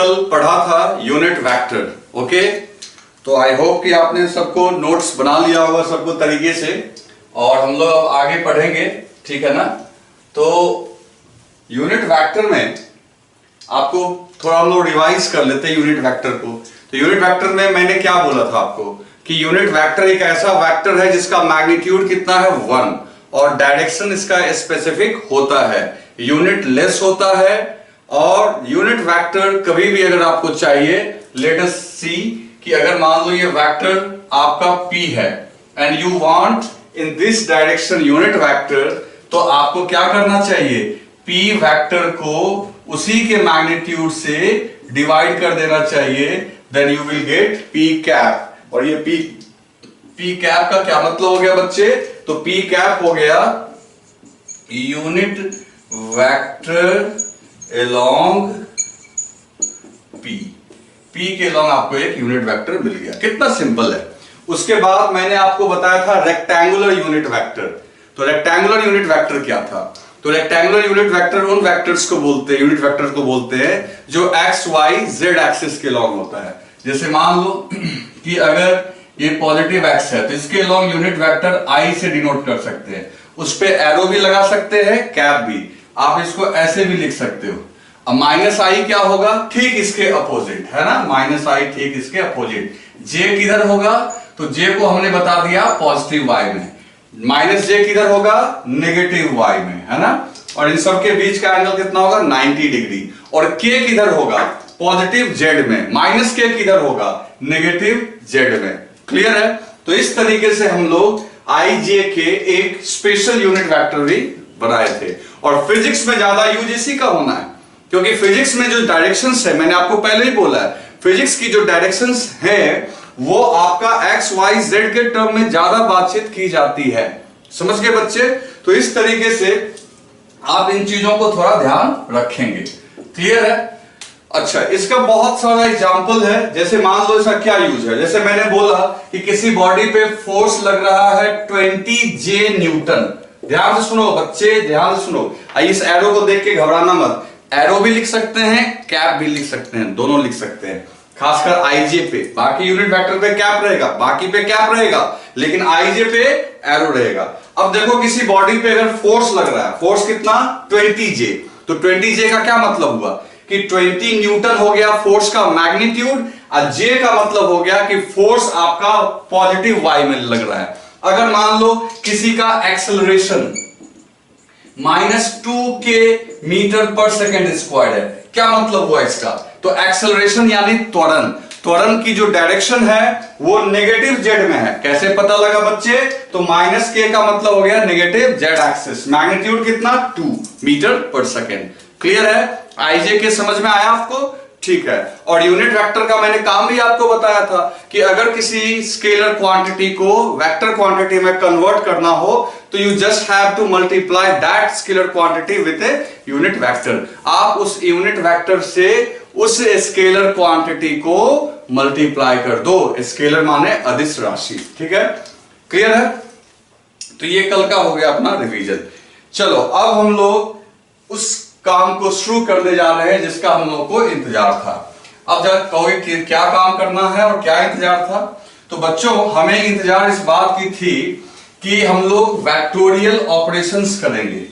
कल पढ़ा था यूनिट वेक्टर। ओके, तो आई होप कि आपने सबको नोट्स बना लिया होगा सबको तरीके से, और हम लोग अब आगे पढ़ेंगे, ठीक है ना। तो यूनिट वेक्टर में आपको थोड़ा हम लोग रिवाइज कर लेते हैं यूनिट वेक्टर को। तो यूनिट वेक्टर में मैंने क्या बोला था आपको कि यूनिट वेक्टर एक ऐसा वेक्टर है जिसका मैग्नीट्यूड कितना है 1 और डायरेक्शन इसका स्पेसिफिक होता है, यूनिट लेस होता है। और यूनिट वेक्टर कभी भी अगर आपको चाहिए, लेट अस सी कि अगर मान लो ये वेक्टर आपका P है and you want in this direction unit vector, तो आपको क्या करना चाहिए, P वेक्टर को उसी के मैग्नीट्यूड से डिवाइड कर देना चाहिए, then you will get P cap. और ये P कैप का क्या मतलब हो गया बच्चे, तो P कैप हो गया यूनिट वेक्टर अलोंग P के अलोंग आपको एक यूनिट वेक्टर मिल गया। कितना सिंपल है। उसके बाद मैंने आपको बताया था रेक्टेंगुलर यूनिट वेक्टर। तो रेक्टेंगुलर यूनिट वेक्टर क्या था, तो रेक्टेंगुलर यूनिट वेक्टर उन वेक्टर्स को बोलते हैं, यूनिट वेक्टर को बोलते हैं जो एक्स वाई जेड एक्सिस के अलोंग होता है। जैसे मान लो कि अगर ये पॉजिटिव एक्स है तो इसके अलोंग यूनिट वेक्टर आई से डिनोट कर सकते हैं, उस पे एरो भी लगा सकते हैं, कैप भी, आप इसको ऐसे भी लिख सकते हो। अब माइनस आई क्या होगा, ठीक इसके अपोजिट है ना, माइनस आई ठीक इसके अपोजिट। जे किधर होगा, तो जे को हमने बता दिया पॉजिटिव वाई में, माइनस जे किधर होगा, नेगेटिव वाई में, है ना। और इन सब के बीच का एंगल कितना होगा, 90 डिग्री। और के किधर होगा, पॉजिटिव जेड में, माइनस के किधर होगा, नेगेटिव जेड में। क्लियर है। तो इस तरीके से हम लोग आई जे के एक स्पेशल यूनिट वेक्टर भी बनाए थे। और फिजिक्स में ज्यादा यूज इसी का होना है, क्योंकि फिजिक्स में जो डायरेक्शंस है, मैंने आपको पहले ही बोला है, फिजिक्स की जो डायरेक्शंस है वो आपका एक्स वाई जेड के टर्म में ज्यादा बातचीत की जाती है। समझ गए बच्चे। तो इस तरीके से आप इन चीजों को थोड़ा ध्यान रखेंगे। क्लियर है। अच्छा, इसका बहुत सारा एग्जाम्पल है। जैसे मान लो इसका क्या यूज है, जैसे मैंने बोला कि किसी बॉडी पे फोर्स लग रहा है 20 जे न्यूटन। ध्यान से सुनो बच्चे, ध्यान से सुनो। इस एरो को देख के घबराना मत, एरो भी लिख सकते हैं, कैप भी लिख सकते हैं, दोनों लिख सकते हैं। खासकर आईजे पे, बाकी यूनिट वेक्टर पे कैप रहेगा, बाकी पे कैप रहेगा, लेकिन आईजे पे एरो रहेगा। अब देखो किसी बॉडी पे अगर फोर्स लग रहा है, फोर्स कितना 20 जे, तो 20 जे का क्या मतलब हुआ कि 20 न्यूटन हो गया फोर्स का मैग्नीट्यूड, और जे का मतलब हो गया कि फोर्स आपका पॉजिटिव वाई में लग रहा है। अगर मान लो किसी का एक्सेलरेशन -2 के मीटर पर सेकेंड स्क्वायर है, क्या मतलब हुआ इसका, तो एक्सेलरेशन यानी त्वरण, त्वरण की जो डायरेक्शन है वो नेगेटिव जेड में है। कैसे पता लगा बच्चे, तो -k का मतलब हो गया नेगेटिव जेड एक्सिस, मैग्नीट्यूड कितना 2 मीटर पर सेकेंड। क्लियर है। आईजे के समझ में आया आपको, ठीक है। और यूनिट वेक्टर का मैंने काम भी आपको बताया था कि अगर किसी स्केलर क्वांटिटी को वेक्टर क्वांटिटी में कन्वर्ट करना हो तो you just have to multiply that scalar quantity with a unit vector. आप उस यूनिट वेक्टर से उस स्केलर क्वांटिटी को मल्टीप्लाई कर दो। स्केलर माने अदिश राशि, ठीक है। क्लियर है। तो ये कल का हो गया अपना रिवीजन। चलो अब हम लोग उस काम को शुरू करने जा रहे हैं जिसका हम लोगों को इंतजार था। अब जरा कहोगे कि क्या काम करना है और क्या इंतजार था, तो बच्चों हमें इंतजार इस बात की थी कि हम लोग वेक्टोरियल ऑपरेशंस करेंगे।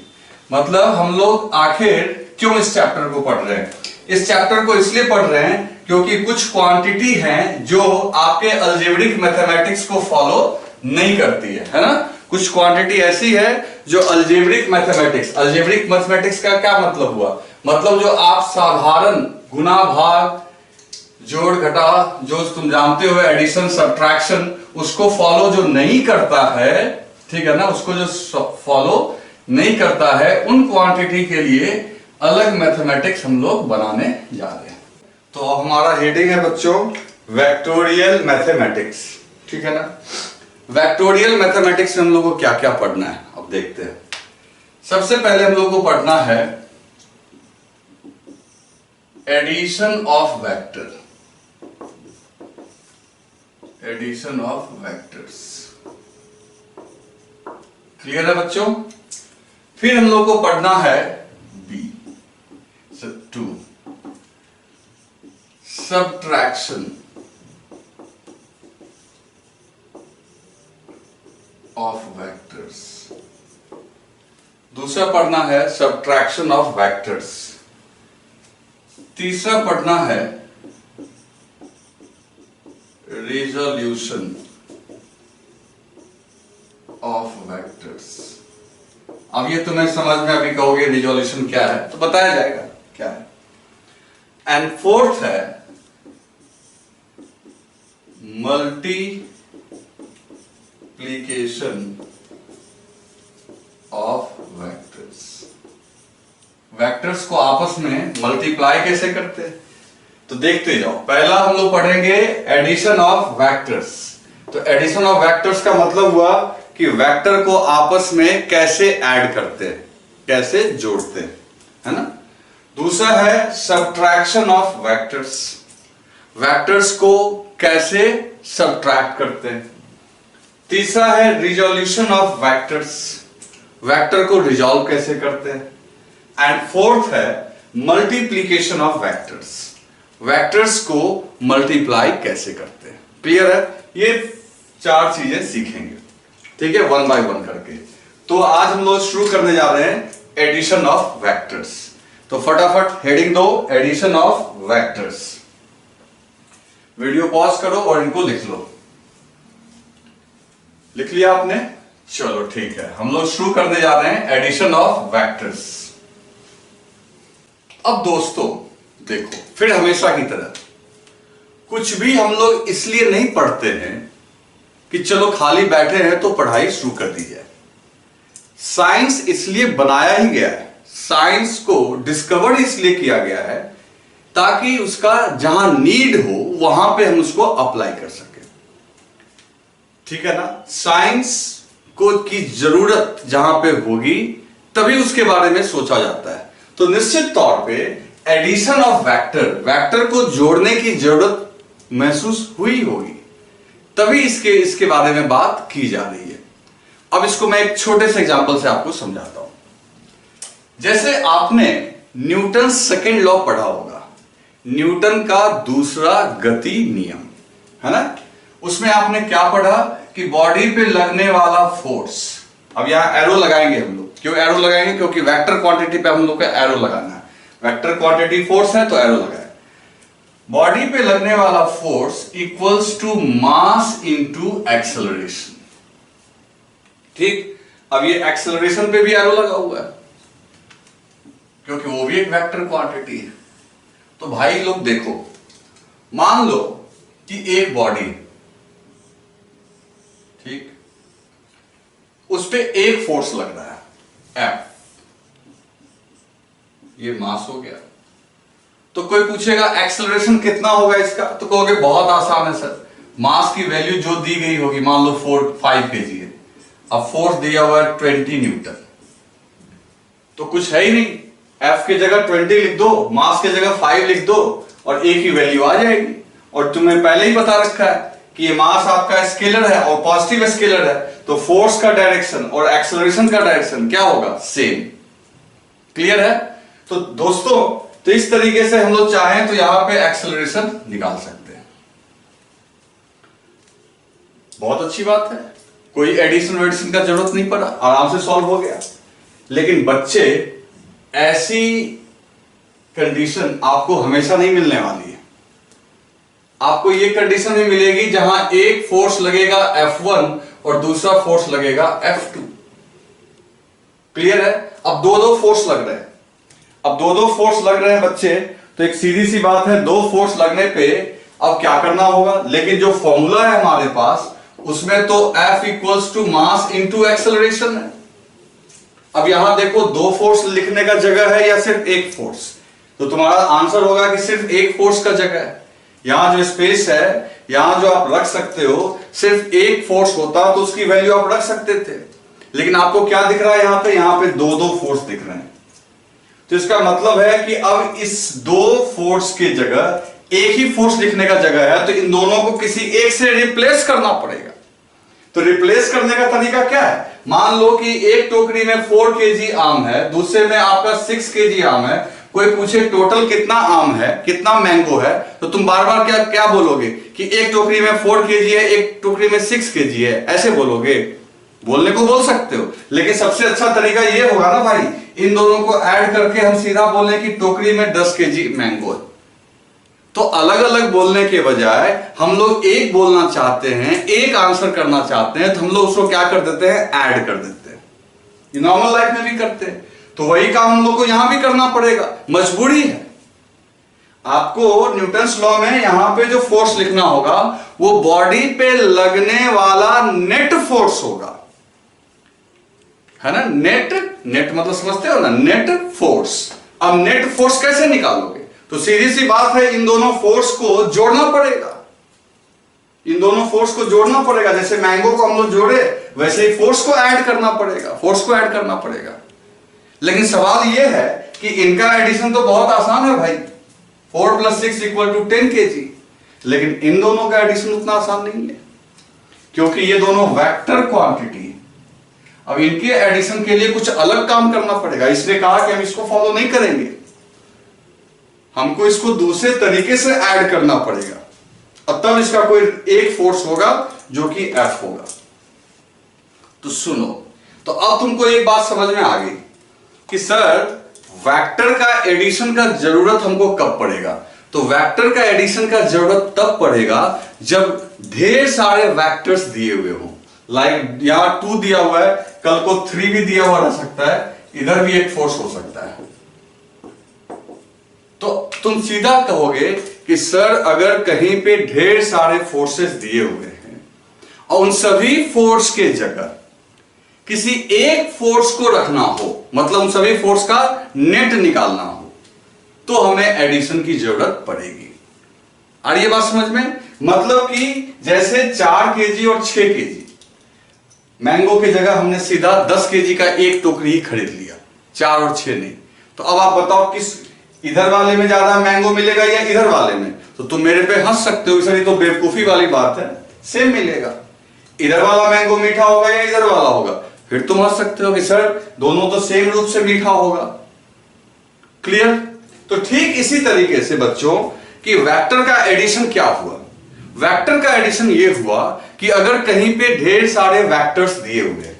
मतलब हम लोग आखिर क्यों इस चैप्टर को पढ़ रहे हैं, इस चैप्टर को इसलिए पढ़ रहे हैं क्योंकि कुछ क्वांटिटी हैं जो आपके अलजेब्रिक मैथमेटिक्स को फॉलो नहीं करती है ना। कुछ क्वांटिटी ऐसी है जो अलजेब्रिक मैथमेटिक्स का क्या मतलब हुआ, मतलब जो आप साधारण गुना भाग जोड़ घटा जो तुम जानते हो एडिशन सब्ट्रैक्शन, उसको फॉलो जो नहीं करता है, ठीक है ना, उसको जो फॉलो नहीं करता है, उन क्वांटिटी के लिए अलग मैथमेटिक्स हम लोग बनाने जा रहे हैं। तो हमारा हेडिंग है बच्चों वेक्टोरियल मैथमेटिक्स, ठीक है ना। वेक्टोरियल मैथमेटिक्स में हम लोग को क्या क्या पढ़ना है, अब देखते हैं। सबसे पहले हम लोग को पढ़ना है addition of vector, addition of vectors. Clear है बच्चों। फिर हम लोग को पढ़ना है बी 2 subtraction of vectors। दूसरा पढ़ना है subtraction of vectors। तीसरा पढ़ना है resolution of vectors। अब ये तुम्हें समझ में अभी कहोगे रिजोल्यूशन क्या है, तो बताया जाएगा क्या है। एंड फोर्थ है मल्टीप्लीकेशन ऑफ वेक्टर्स। वेक्टर्स को आपस में मल्टीप्लाई कैसे करते हैं, तो देखते जाओ। पहला हम लोग पढ़ेंगे एडिशन ऑफ वेक्टर्स। तो एडिशन ऑफ वेक्टर्स का मतलब हुआ कि वेक्टर को आपस में कैसे ऐड करते हैं, कैसे जोड़ते हैं, है ना। दूसरा है सब्ट्रैक्शन ऑफ वेक्टर्स। वेक्टर्स को कैसे सब्ट्रैक्ट करते हैं। तीसरा है रिजोल्यूशन ऑफ वेक्टर्स। वेक्टर को रिजॉल्व कैसे करते हैं। एंड फोर्थ है मल्टीप्लीकेशन ऑफ वेक्टर्स। वेक्टर्स को मल्टीप्लाई कैसे करते हैं। क्लियर है, ये चार चीजें सीखेंगे, ठीक है, वन बाय वन करके। तो आज हम लोग शुरू करने जा रहे हैं एडिशन ऑफ वेक्टर्स। तो फटाफट हेडिंग दो, addition of vectors. Video pause करो और इनको लिख लो। लिख लिया आपने, चलो ठीक है। हम लोग शुरू करने जा रहे हैं एडिशन ऑफ वेक्टर्स। अब दोस्तों देखो, फिर हमेशा की तरह कुछ भी हम लोग इसलिए नहीं पढ़ते हैं कि चलो खाली बैठे हैं तो पढ़ाई शुरू कर दी जाए। साइंस इसलिए बनाया ही गया है, साइंस को डिस्कवर इसलिए किया गया है ताकि उसका जहां नीड हो वहां पे हम उसको अप्लाई कर सके, ठीक है ना। साइंस को की जरूरत जहां पे होगी तभी उसके बारे में सोचा जाता है। तो निश्चित तौर पे एडिशन ऑफ वेक्टर, वेक्टर को जोड़ने की जरूरत महसूस हुई होगी, तभी इसके बारे में बात की जा रही है। अब इसको मैं एक छोटे से एग्जांपल से आपको समझाता हूं। जैसे आपने न्यूटन सेकंड लॉ पढ़ा होगा, न्यूटन का दूसरा गति नियम, है ना। उसमें आपने क्या पढ़ा कि बॉडी पे लगने वाला फोर्स, अब यहां एरो लगाएंगे हम लोग। क्यों एरो लगाएंगे, क्योंकि वेक्टर क्वांटिटी पे हम लोग का एरो लगाना है। वेक्टर क्वांटिटी फोर्स है तो एरो लगाए। बॉडी पे लगने वाला force equals to mass into acceleration, ठीक। अब ये एक्सेलरेशन पे भी एरो लगा हुआ है क्योंकि वो भी एक वेक्टर क्वांटिटी है। तो भाई लोग देखो, मान लो कि एक बॉडी, ठीक, उस पे एक फोर्स लग रहा है F, ये मास हो गया। तो कोई पूछेगा एक्सेलरेशन कितना होगा इसका, तो कहोगे बहुत आसान है सर, मास की वैल्यू जो दी गई होगी, मान लो 5 kg है, अब फोर्स दिया हुआ है 20 न्यूटन, तो कुछ है ही नहीं, F की जगह 20 लिख दो, मास की जगह 5 लिख दो और एक ही वैल्यू आ जाएगी। और तुम्हें पहले ही बता रखा है कि ये मास आपका स्केलर है और पॉजिटिव स्केलर है, तो फोर्स का डायरेक्शन और एक्सेलरेशन का डायरेक्शन क्या होगा, सेम। क्लियर है। तो दोस्तों, तो इस तरीके से हम लोग चाहें तो यहां पे एक्सेलरेशन निकाल सकते हैं। बहुत अच्छी बात है, कोई एडिशन वेडिशन का जरूरत नहीं पड़ा, आराम से सॉल्व हो गया। लेकिन बच्चे, ऐसी कंडीशन आपको हमेशा नहीं मिलने वाली है। आपको ये कंडीशन भी मिलेगी जहां एक फोर्स लगेगा F1 और दूसरा फोर्स लगेगा F2। क्लियर है। अब दो फोर्स लग रहे हैं, अब दो फोर्स लग रहे हैं बच्चे, तो एक सीधी सी बात है, दो फोर्स लगने पे अब क्या करना होगा। लेकिन जो फॉर्मूला है हमारे पास, उसमें तो F equals to mass into acceleration है। अब यहां देखो, दो फोर्स लिखने का जगह है या सिर्फ एक फोर्स, तो तुम्हारा आंसर होगा कि सिर्फ एक फोर्स का जगह है। यहां जो स्पेस है, यहां जो आप रख सकते हो, सिर्फ एक फोर्स होता तो उसकी वैल्यू आप रख सकते थे। लेकिन आपको क्या दिख रहा है यहां पे दो फोर्स दिख रहे हैं। तो इसका मतलब है कि अब इस दो फोर्स की जगह एक ही फोर्स लिखने का जगह है, तो इन दोनों को किसी एक से रिप्लेस करना पड़ेगा। तो रिप्लेस करने का तरीका क्या है, मान लो कि एक टोकरी में 4 kg आम है, दूसरे में आपका 6 kg आम है। कोई पूछे टोटल कितना आम है, कितना मैंगो है, तो तुम बार बार क्या क्या बोलोगे कि एक टोकरी में 4 केजी है, एक टोकरी में 6 केजी है, ऐसे बोलोगे? बोलने को बोल सकते हो, लेकिन सबसे अच्छा तरीका ये होगा ना भाई, इन दोनों को ऐड करके हम सीधा बोलें कि टोकरी में 10 केजी मैंगो है। तो अलग अलग बोलने के बजाय हम लोग एक बोलना चाहते हैं, एक आंसर करना चाहते हैं, तो हम लोग उसको क्या कर देते हैं, ऐड कर देते हैं। ये नॉर्मल लाइफ में भी करते हैं, तो वही काम हम लोग को यहां भी करना पड़ेगा, मजबूरी है। आपको न्यूटन्स लॉ में यहां पे जो फोर्स लिखना होगा वो बॉडी पे लगने वाला नेट फोर्स होगा, है ना? नेट, नेट मतलब समझते हो ना, नेट फोर्स। अब नेट फोर्स कैसे निकालोगे? तो सीधी सी बात है, इन दोनों फोर्स को जोड़ना पड़ेगा, इन दोनों फोर्स को जोड़ना पड़ेगा। जैसे मैंगो को हम लोग जोड़े, वैसे ही फोर्स को ऐड करना पड़ेगा, फोर्स को ऐड करना पड़ेगा। लेकिन सवाल यह है कि इनका एडिशन तो बहुत आसान है भाई, 4 + 6 = 10 केजी, लेकिन इन दोनों का एडिशन उतना आसान नहीं है, क्योंकि ये दोनों वेक्टर क्वांटिटी है। अब इनके एडिशन के लिए कुछ अलग काम करना पड़ेगा, इसने कहा कि हम इसको फॉलो नहीं करेंगे, हमको इसको दूसरे तरीके से ऐड करना पड़ेगा, और तब इसका कोई एक फोर्स होगा जो कि F होगा। तो सुनो, तो अब तुमको एक बात समझ में आ गई कि सर वेक्टर का एडिशन का जरूरत हमको कब पड़ेगा? तो वेक्टर का एडिशन का जरूरत तब पड़ेगा जब ढेर सारे वेक्टर्स दिए हुए हों। लाइक यहां 2 दिया हुआ है, कल को 3 भी दिया हुआ रह सकता है, इधर भी एक फोर्स हो सकता है। तो तुम सीधा कहोगे कि सर अगर कहीं पे ढेर सारे फोर्सेस दिए हुए हैं और उन सभी फोर्स के जगह किसी एक फोर्स को रखना हो, मतलब उन सभी फोर्स का नेट निकालना हो, तो हमें एडिशन की जरूरत पड़ेगी। आ रही है बात समझ में? मतलब कि जैसे 4 केजी और 6 केजी मैंगो की जगह हमने सीधा 10 केजी का एक टोकरी ही खरीद लिया, 4 और 6 नहीं। तो अब आप बताओ किस इधर वाले में ज्यादा मैंगो मिलेगा या इधर वाले में? तो तुम मेरे पे हंस सकते हो, सर ये तो बेवकूफी वाली बात है, सेम मिलेगा। इधर वाला मैंगो मीठा होगा या इधर वाला होगा? फिर तुम हंस सकते हो कि सर दोनों तो सेम रूप से मीठा होगा। क्लियर? तो ठीक इसी तरीके से बच्चों कि वेक्टर का एडिशन क्या हुआ? वेक्टर का एडिशन ये हुआ कि अगर कहीं पे ढेर सारे वेक्टर्स दिए हुए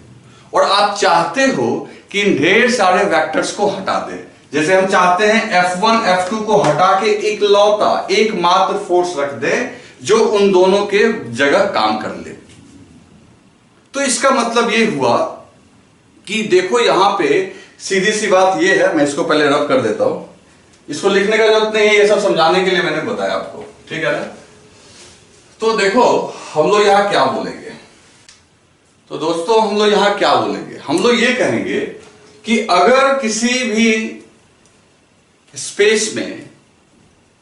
और आप चाहते हो कि इन ढेर सारे वेक्टर्स को हटा दें, जैसे हम चाहते हैं F1 F2 को हटा के एकलौता एकमात्र फोर्स रख दे जो उन दोनों के जगह काम कर ले, तो इसका मतलब ये हुआ कि देखो यहां पे सीधी सी बात ये है, मैं इसको पहले रब कर देता हूं, इसको लिखने का जरूरत नहीं है, ये सब समझाने के लिए मैंने बताया आपको, ठीक है ना? तो देखो हम लोग यहां क्या बोलेंगे, तो दोस्तों हम लोग यहां क्या बोलेंगे, हम लोग ये कहेंगे कि अगर किसी भी स्पेस में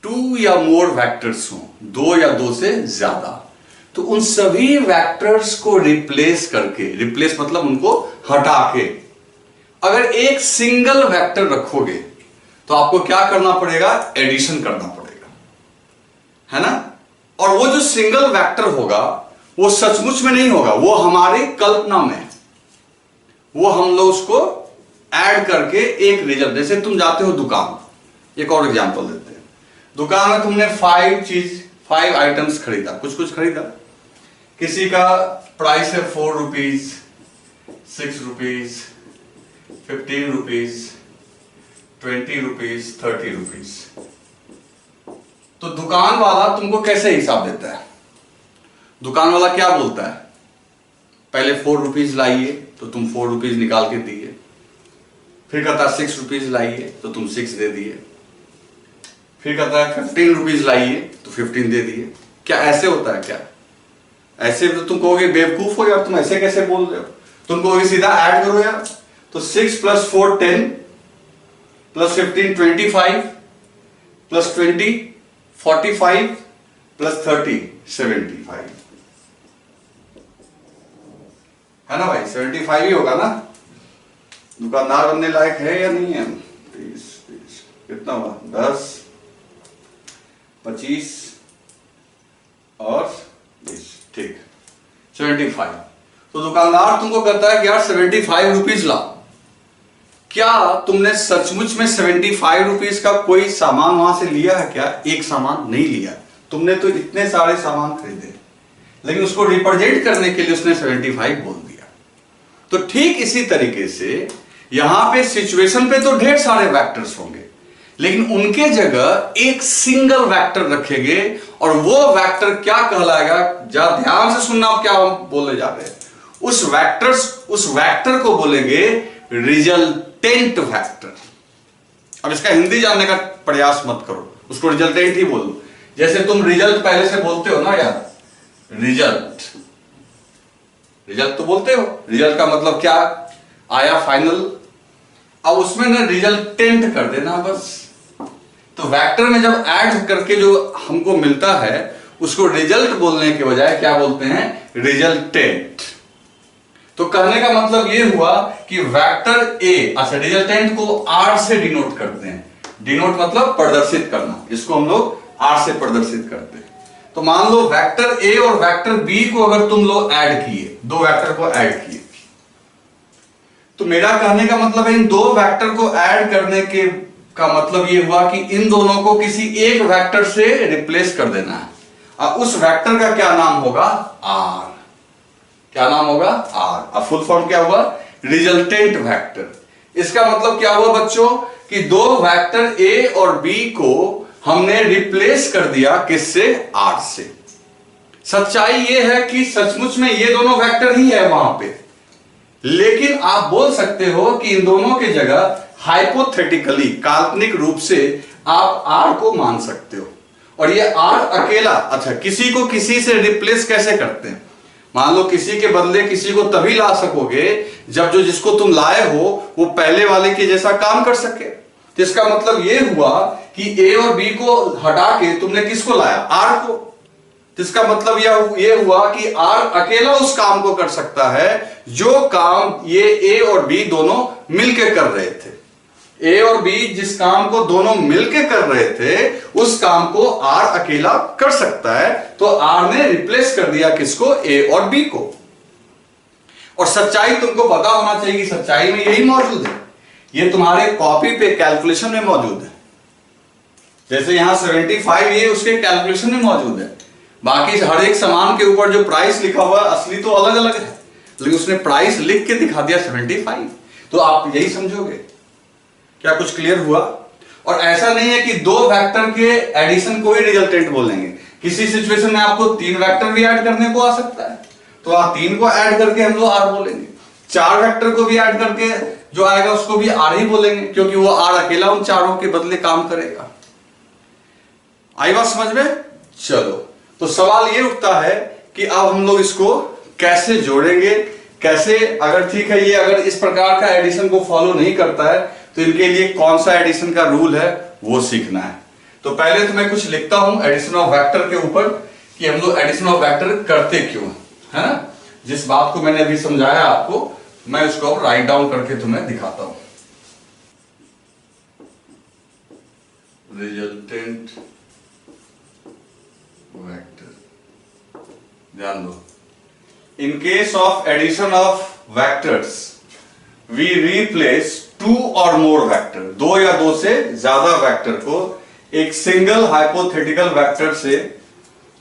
2 या मोर वेक्टर्स हो, 2 या 2 से ज्यादा, तो उन सभी वेक्टर्स को रिप्लेस करके, रिप्लेस मतलब उनको हटा के अगर एक सिंगल वेक्टर रखोगे तो आपको क्या करना पड़ेगा? एडिशन करना पड़ेगा, है ना? और वो जो सिंगल वेक्टर होगा वो सचमुच में नहीं होगा, वो हमारी कल्पना में, वो हम लोग उसको ऐड करके एक रिजल्ट, जैसे तुम जाते हो दुकान, एक और एग्जांपल देते हैं, दुकान में तुमने 5 आइटम्स खरीदा, कुछ खरीदा, किसी का प्राइस है 4 rupees, 6 rupees, 15 rupees, 20 rupees, 30 rupees. तो दुकान वाला तुमको कैसे हिसाब देता है? दुकान वाला क्या बोलता है? पहले 4 रुपीज लाइए, तो तुम 4 रुपीज निकाल के दिए, फिर कहता है 6 रुपीज लाइए, तो तुम 6 दे दिए, फिर कहता है 15 रुपीज लाइए, तो 15 दे दिए। क्या ऐसे होता है क्या? ऐसे तो तुम कहोगे बेवकूफ हो यार, तुम ऐसे कैसे बोल रहे हो? तुम कहोगे सीधा ऐड करो यार, तो 6 + 4 10 + 15 25 + 20 45 + 30 75, है ना भाई? 75 ही होगा ना? दुकानदार बनने लायक है या नहीं है? 30 कितना हुआ? 10 25 और 20, ठीक, 75। तो दुकानदार तुमको कहता है कि यार 75 रुपीज लाओ, क्या तुमने सचमुच में 75 रुपीज का कोई सामान वहां से लिया है क्या? एक सामान नहीं लिया। तुमने तो इतने सारे सामान खरीदे, लेकिन उसको रिप्रेजेंट करने के लिए उसने 75 बोल दिया। तो ठीक इसी तरीके से यहां पे सिचुएशन पे तो ढेर सारे वेक्टर्स होंगे, लेकिन उनके जगह एक सिंगल वेक्टर रखेंगे, और वो वेक्टर क्या कहलाएगा? जरा ध्यान से सुनना, आप क्या हम बोलने जा रहे हैं। उस वेक्टर को बोलेंगे रिजल्टेंट वेक्टर। अब इसका हिंदी जानने का प्रयास मत करो, उसको रिजल्टेंट ही बोलो। जैसे तुम रिजल्ट पहले से बोलते हो ना यार, रिजल्ट तो बोलते हो। रिजल्ट का मतलब क्या आया? फाइनल। अब उसमें ना रिजल्टेंट कर देना बस। तो वेक्टर में जब ऐड करके जो हमको मिलता है उसको रिजल्ट बोलने के बजाय क्या बोलते हैं? रिजल्टेंट। तो कहने का मतलब ये हुआ कि वेक्टर ए, अच्छा रिजल्टेंट को आर से डिनोट करते हैं। डिनोट मतलब प्रदर्शित करना, इसको हम लोग आर से प्रदर्शित करते हैं। तो मान लो वेक्टर ए और वेक्टर बी को अगर तुम लोग ऐड किए, दो वेक्टर को ऐड किए, तो मेरा कहने का मतलब है इन दो वेक्टर को ऐड करने के का मतलब ये हुआ कि इन दोनों को किसी एक वेक्टर से रिप्लेस कर देना है। अब उस वेक्टर का क्या नाम होगा? आर। क्या नाम होगा? आर। अब फुल फॉर्म क्या हुआ? Resultant vector. इसका मतलब क्या हुआ बच्चों कि दो वेक्टर ए और बी को हमने रिप्लेस कर दिया किससे? आर से। सच्चाई यह है कि सचमुच में ये दोनों वेक्टर ही है वहां पे, लेकिन आप बोल सकते हो कि इन दोनों की जगह हाइपोथेटिकली, काल्पनिक रूप से आप आर को मान सकते हो। और ये आर अकेला, अच्छा किसी को किसी से रिप्लेस कैसे करते हैं? मान लो किसी के बदले किसी को तभी ला सकोगे जब जो जिसको तुम लाए हो वो पहले वाले के जैसा काम कर सके। तो इसका मतलब ये हुआ कि ए और बी को हटा के तुमने किसको लाया? आर को। तो इसका मतलब ये हुआ कि आर अकेला उस काम को कर सकता है जो काम ये ए और बी दोनों मिलकर कर रहे थे। ए और बी जिस काम को दोनों मिलकर कर रहे थे उस काम को आर अकेला कर सकता है। तो आर ने रिप्लेस कर दिया किसको? ए और बी को। और सच्चाई तुमको पता होना चाहिए कि सच्चाई में यही मौजूद है। ये तुम्हारे कॉपी पे कैलकुलेशन में मौजूद है। जैसे यहां 75 ये उसके कैलकुलेशन में मौजूद है। बाकी हर एक सामान के ऊपर जो प्राइस लिखा हुआ है असली तो अलग अलग है, लेकिन उसने प्राइस लिख के दिखा दिया 75। तो आप यही समझोगे। क्या कुछ क्लियर हुआ? और ऐसा नहीं है कि दो वेक्टर के एडिशन को ही रिजल्टेंट बोलेंगे। किसी सिचुएशन में आपको तीन वेक्टर भी ऐड करने को आ सकता है, तो आप तीन को ऐड करके हम लोग आर बोलेंगे। चार वेक्टर को भी ऐड करके जो आएगा उसको भी आर ही बोलेंगे, क्योंकि वो आर अकेला उन चारों के बदले काम करेगा। आई बात समझ में? चलो, तो सवाल ये उठता है कि अब हम लोग इसको कैसे जोड़ेंगे, कैसे, अगर ठीक है ये अगर इस प्रकार का एडिशन को फॉलो नहीं करता है तो इनके लिए कौन सा एडिशन का रूल है वो सीखना है। तो पहले तो मैं कुछ लिखता हूं एडिशन ऑफ वेक्टर के ऊपर कि हम लोग एडिशन ऑफ वेक्टर करते क्यों है ना। जिस बात को मैंने अभी समझाया आपको, मैं उसको अब राइट डाउन करके तुम्हें दिखाता हूं। रिजल्टेंट वेक्टर, ध्यान दो, in case of addition of vectors we replace two और मोर वेक्टर, दो या दो से ज्यादा वेक्टर को एक सिंगल हाइपोथेटिकल वेक्टर से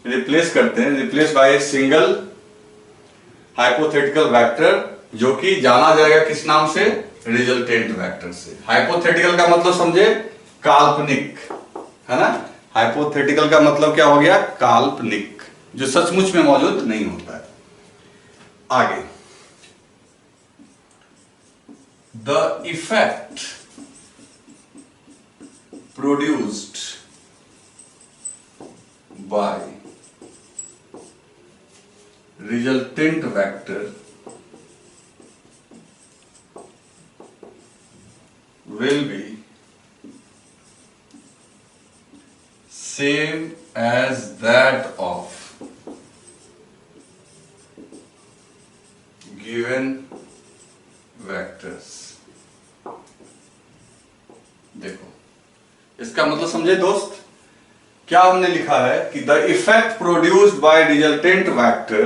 रिप्लेस करते हैं। Replace by a single hypothetical vector, जो कि जाना जाएगा किस नाम से? रिजल्टेंट वेक्टर से। हाइपोथेटिकल का मतलब समझे? काल्पनिक, है ना। हाइपोथेटिकल का मतलब क्या हो गया? काल्पनिक, जो सचमुच में मौजूद नहीं होता है। आगे, the effect produced by resultant vector will be same as that of given vectors। देखो, इसका मतलब समझे दोस्त? क्या हमने लिखा है कि the effect produced by resultant vector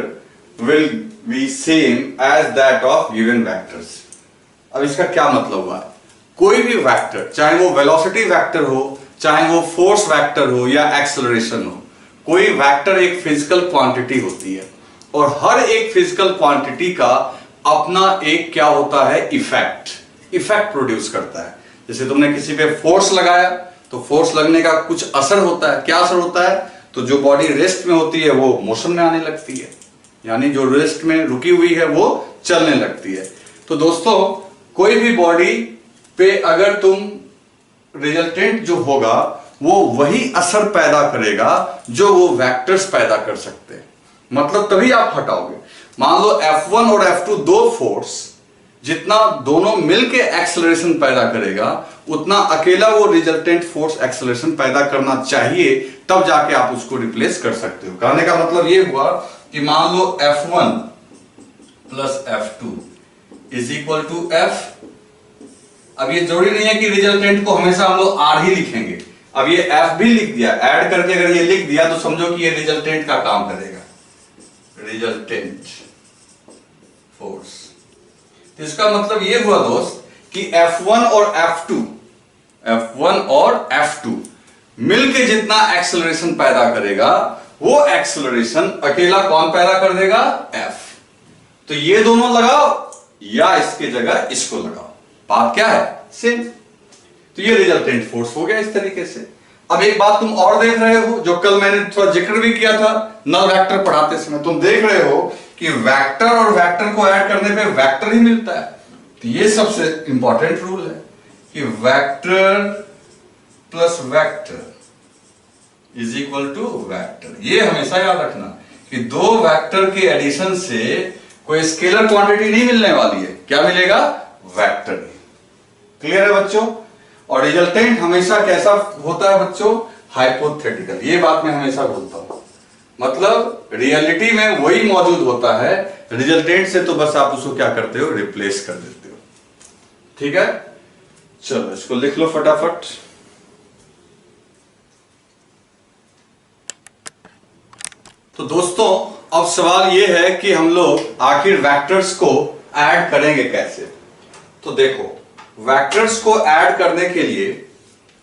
will be same as that of given vectors. अब इसका क्या मतलब हुआ? कोई भी वेक्टर, चाहे वो वेलोसिटी वेक्टर हो, चाहे वो फोर्स वेक्टर हो या एक्सेलरेशन हो, कोई वेक्टर एक फिजिकल क्वांटिटी होती है और हर एक फिजिकल क्वांटिटी का अपना एक क्या होता है, इफेक्ट प्रोड्यूस करता है। जैसे तुमने किसी पे फोर्स लगाया तो फोर्स लगने का कुछ असर होता है। क्या असर होता है? तो जो बॉडी रेस्ट में होती है वो मोशन में आने लगती है, यानी जो रेस्ट में रुकी हुई है वो चलने लगती है। तो दोस्तों कोई भी बॉडी पे अगर तुम रिजल्टेंट जो होगा वो वही असर पैदा करेगा जो वो वेक्टर्स पैदा कर सकते हैं। मतलब तभी आप हटाओगे। मान लो F1 और F2 दो फोर्स, जितना दोनों मिलके एक्सेलरेशन पैदा करेगा उतना अकेला वो रिजल्टेंट फोर्स एक्सेलरेशन पैदा करना चाहिए, तब जाके आप उसको रिप्लेस कर सकते हो। कहने का मतलब ये हुआ कि मान लो F1 plus F2 is equal to F। अब ये जरूरी नहीं है कि रिजल्टेंट को हमेशा हम लोग R ही लिखेंगे। अब ये F भी लिख दिया, ऐड करके अगर ये लिख दिया तो समझो कि ये रिजल्टेंट का काम करेगा, रिजल्टेंट फोर्स। तो इसका मतलब ये हुआ दोस्त कि F1 और F2 मिलके जितना एक्सेलरेशन पैदा करेगा वो एक्सेलरेशन अकेला कौन पैदा कर देगा? F। तो ये दोनों लगाओ या इसके जगह इसको लगाओ, बात क्या है? सेम। तो ये रिजल्टेंट फोर्स हो गया इस तरीके से। अब एक बात तुम और देख रहे हो जो कल मैंने थोड़ा जिक्र भी किया था नल वेक्टर पढ़ाते समय, तुम देख रहे हो कि वेक्टर और वेक्टर को ऐड करने पे वेक्टर ही मिलता है। तो ये सबसे इंपॉर्टेंट रूल है कि vector plus vector is equal to vector. ये हमेशा याद रखना कि दो वेक्टर के एडिशन से कोई स्केलर क्वांटिटी नहीं मिलने वाली है। क्या मिलेगा? वेक्टर। क्लियर है बच्चों? और रिजल्टेंट हमेशा कैसा होता है बच्चों? हाइपोथेटिकल। ये बात मैं हमेशा बोलता हूं, मतलब रियलिटी में वही मौजूद होता है, रिजल्टेंट से तो बस आप उसको क्या करते हो? रिप्लेस कर देते हो। ठीक है, चलो इसको लिख लो फटाफट। तो दोस्तों अब सवाल यह है कि हम लोग आखिर वेक्टर्स को ऐड करेंगे कैसे। तो देखो, वेक्टर्स को ऐड करने के लिए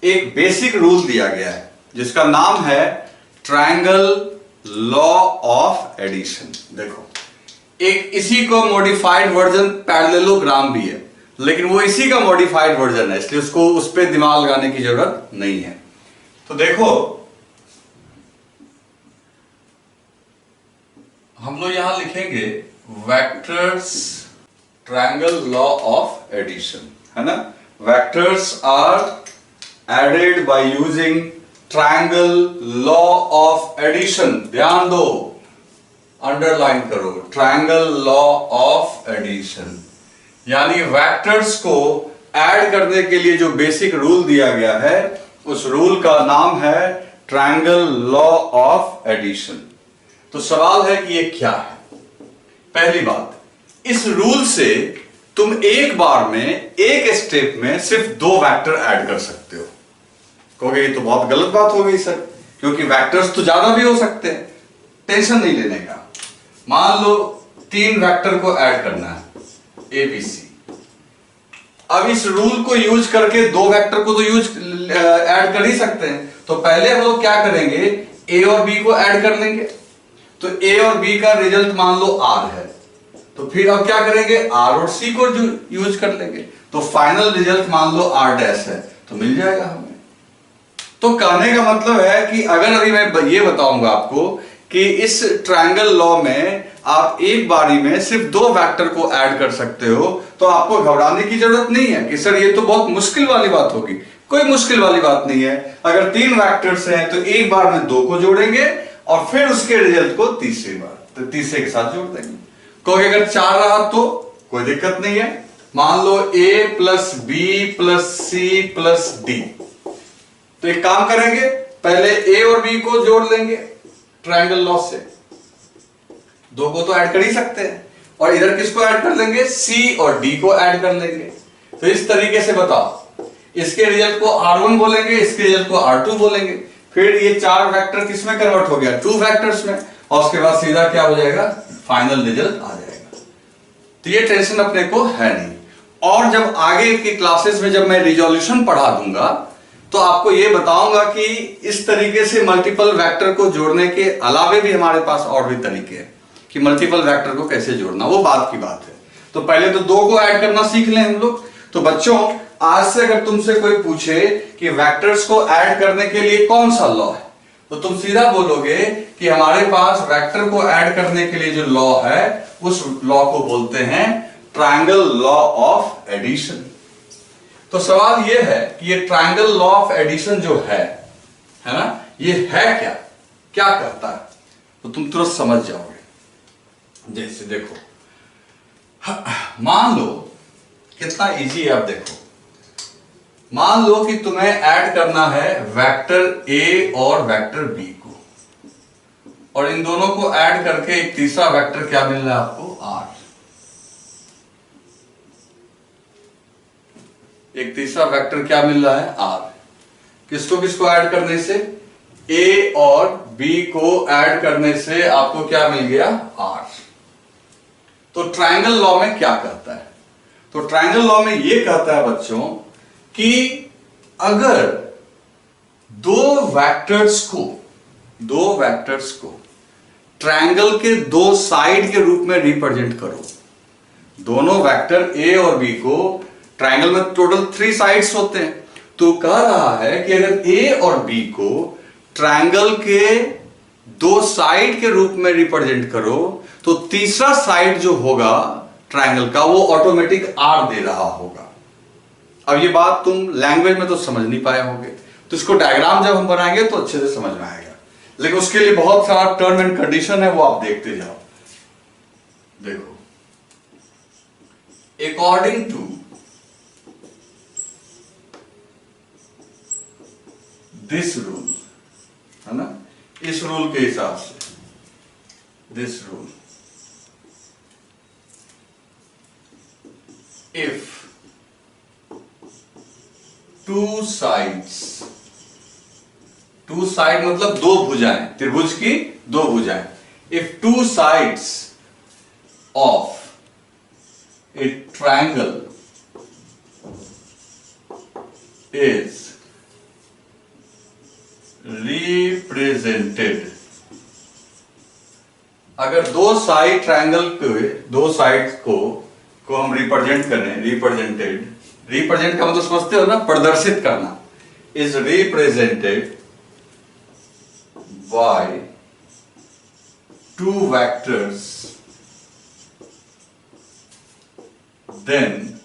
एक बेसिक रूल दिया गया है जिसका नाम है ट्रायंगल लॉ ऑफ एडिशन। देखो, एक इसी को मॉडिफाइड वर्जन पैरेललोग्राम भी है, लेकिन वो इसी का मॉडिफाइड वर्जन है, इसलिए उसको उस पर दिमाग लगाने की जरूरत नहीं है। तो देखो, हम लोग यहां लिखेंगे vectors triangle law of addition, है ना। Vectors are added by using triangle law of addition. ध्यान दो, अंडरलाइन करो, ट्रायंगल लॉ ऑफ एडिशन। यानी वेक्टर्स को ऐड करने के लिए जो बेसिक रूल दिया गया है उस रूल का नाम है ट्रायंगल लॉ ऑफ एडिशन। तो सवाल है कि ये क्या है। पहली बात, इस रूल से तुम एक बार में एक स्टेप में सिर्फ दो वेक्टर ऐड कर सकते हो। कहोगे ये तो बहुत गलत बात हो गई सर, क्योंकि वेक्टर्स तो ज्यादा भी हो सकते हैं। टेंशन नहीं लेने का। मान लो 3 वेक्टर को ऐड करना है, ABC। अब इस रूल को यूज करके 2 वेक्टर को तो ऐड कर ही सकते हैं। तो पहले हम लोग क्या करेंगे, A और B को ऐड कर लेंगे। तो A और B का रिजल्ट मान लो R है, तो फिर अब क्या करेंगे, R और C को यूज कर लेंगे। तो फाइनल रिजल्ट मान लो R डैश है, तो मिल जाएगा हमें। तो कहने का मतलब है कि अगर अभी मैं ये बताऊंगा आपको कि इस ट्रायंगल लॉ में आप एक बारी में सिर्फ 2 वेक्टर को ऐड कर सकते हो, तो आपको घबराने की जरूरत नहीं है कि सर ये तो बहुत मुश्किल वाली बात होगी। कोई मुश्किल वाली बात नहीं है। अगर 3 वेक्टर्स हैं तो एक बार में 2 को जोड़ेंगे और फिर उसके रिजल्ट को तीसरी बार तो तीसरे के साथ जोड़ देंगे। क्योंकि अगर 4 रहा तो कोई दिक्कत नहीं है। मान लो A plus B plus C plus D। तो एक काम करेंगे, पहले A और B को जोड़ लेंगे ट्रायंगल लॉ से। 2 को तो ऐड कर ही सकते हैं, और इधर किसको ऐड कर लेंगे, C और D को ऐड कर लेंगे। तो इस तरीके से बताओ, इसके रिजल्ट को R1 बोलेंगे, इसके रिजल्ट को R2 बोलेंगे। फिर ये 4 वेक्टर किस में कन्वर्ट हो गया, 2 वेक्टर्स में, और उसके बाद सीधा क्या हो जाएगा, फाइनल रिजल्ट आ जाएगा। तो ये टेंशन अपने को है नहीं। और जब आगे की क्लासेस में जब मैं रिजोल्यूशन पढ़ा दूंगा तो आपको यह बताऊंगा कि इस तरीके से मल्टीपल वेक्टर को जोड़ने के अलावे भी हमारे पास और भी तरीके हैं कि मल्टीपल वेक्टर को कैसे जोड़ना, वो बात की बात है। तो पहले तो 2 को ऐड करना सीख लें हम लोग। तो बच्चों, आज से अगर तुमसे कोई पूछे कि वेक्टर्स को ऐड करने के लिए कौन सा लॉ है, तो तुम सीधा बोलोगे कि हमारे पास वेक्टर को ऐड करने के लिए जो लॉ है उस लॉ को बोलते हैं ट्रायंगल लॉ ऑफ एडिशन। तो सवाल यह है कि ये ट्रायंगल लॉ ऑफ एडिशन जो है ना, ये है क्या, क्या करता है, तो तुम तुरंत समझ जाओगे। जैसे देखो, मान लो कितना इजी है, आप देखो, मान लो कि तुम्हें ऐड करना है वेक्टर ए और वेक्टर बी को, और इन दोनों को ऐड करके एक तीसरा वेक्टर क्या मिल रहा है आपको, आर। एक तीसरा वेक्टर क्या मिल रहा है, आर। किसको किसको ऐड करने से, ए और बी को ऐड करने से आपको क्या मिल गया, आर। तो ट्रायंगल लॉ में क्या कहता है, तो ट्रायंगल लॉ में यह कहता है बच्चों कि अगर दो वेक्टर्स को ट्रायंगल के 2 साइड के रूप में रिप्रेजेंट करो, दोनों वेक्टर ए और बी को, ट्रायंगल में टोटल 3 साइड्स होते हैं, तो कह रहा है कि अगर ए और बी को ट्रायंगल के 2 साइड के रूप में रिप्रेजेंट करो तो तीसरा साइड जो होगा ट्रायंगल का वो ऑटोमेटिक आर दे रहा होगा। अब ये बात तुम लैंग्वेज में तो समझ नहीं पाए होगे, तो इसको डायग्राम जब हम बनाएंगे तो अच्छे से समझ में आएगा, लेकिन उसके लिए बहुत सारा टर्म एंड कंडीशन है, वो आप देखते जाओ। देखो, अकॉर्डिंग टू दिस रूल, है ना, इस रूल के हिसाब से, this rule, if 2 sides, 2 side मतलब 2 भुजाएं, त्रिभुज की 2 भुजाएं, if 2 sides of a triangle is represented, अगर 2 साइड ट्रायंगल के 2 साइड को हम रिप्रेजेंट करें, रिप्रेजेंट का मतलब समझते हो ना, प्रदर्शित करना, is represented by 2 vectors, then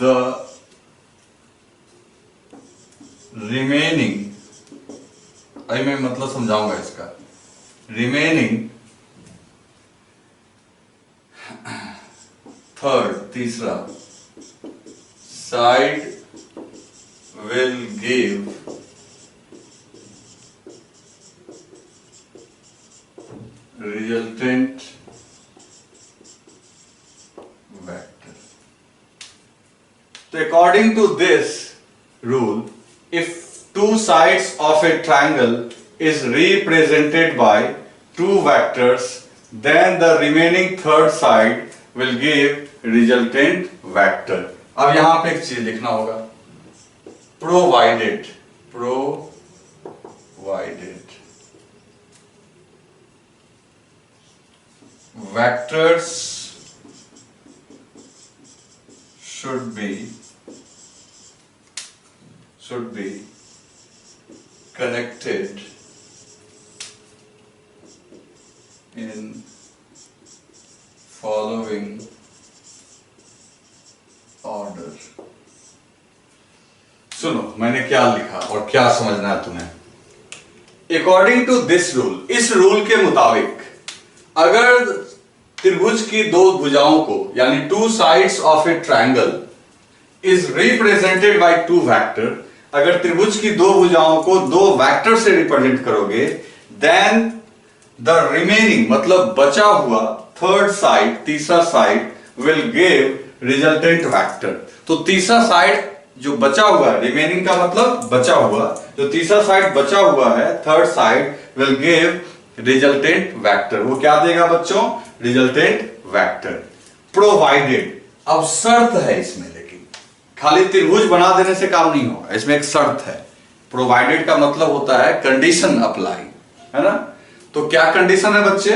the remaining, अभी मैं मतलब समझाऊंगा इसका, रिमेनिंग थर्ड, तीसरा side will give resultant vector. तो according to this rule, if 2 sides of a triangle is represented by 2 vectors, then the remaining third side will give resultant vector। अब यहां पे एक चीज लिखना होगा, provided vectors should be connected in following order। सुनो मैंने क्या लिखा और क्या समझना है तुम्हें। अकॉर्डिंग टू दिस रूल, इस रूल के मुताबिक अगर त्रिभुज की 2 भुजाओं को, यानी 2 sides of A triangle is represented by 2 vector, अगर त्रिभुज की 2 भुजाओं को 2 वेक्टर से रिप्रेजेंट करोगे, देन द रिमेनिंग मतलब बचा हुआ थर्ड साइड, तीसरा side will give resultant vector. तो तीसरा साइड जो बचा हुआ है, रिमेनिंग का मतलब बचा हुआ, जो तीसरा साइड बचा हुआ है, third side will give resultant vector. वो क्या देगा बच्चों, रिजल्टेंट वेक्टर। प्रोवाइडेड, अब शर्त है इसमें, लेकिन खाली त्रिभुज बना देने से काम नहीं होगा, इसमें एक शर्त है। प्रोवाइडेड का मतलब होता है कंडीशन अप्लाई, है ना। तो क्या कंडीशन है बच्चे?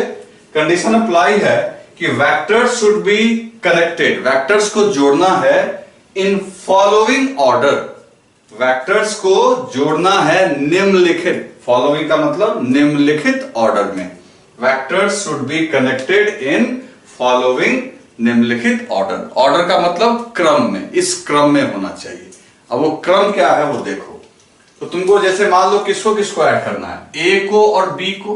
कंडीशन अप्लाई है कि vectors should be connected, vectors को जोड़ना है इन फॉलोइंग ऑर्डर, वेक्टर्स को जोड़ना है निम्नलिखित, फॉलोइंग का मतलब निम्नलिखित ऑर्डर में, vectors should be connected in following निम्नलिखित ऑर्डर, ऑर्डर का मतलब क्रम में, इस क्रम में होना चाहिए। अब वो क्रम क्या है वो देखो। तो तुमको जैसे मान लो किसको किसको ऐड करना है, ए को और बी को,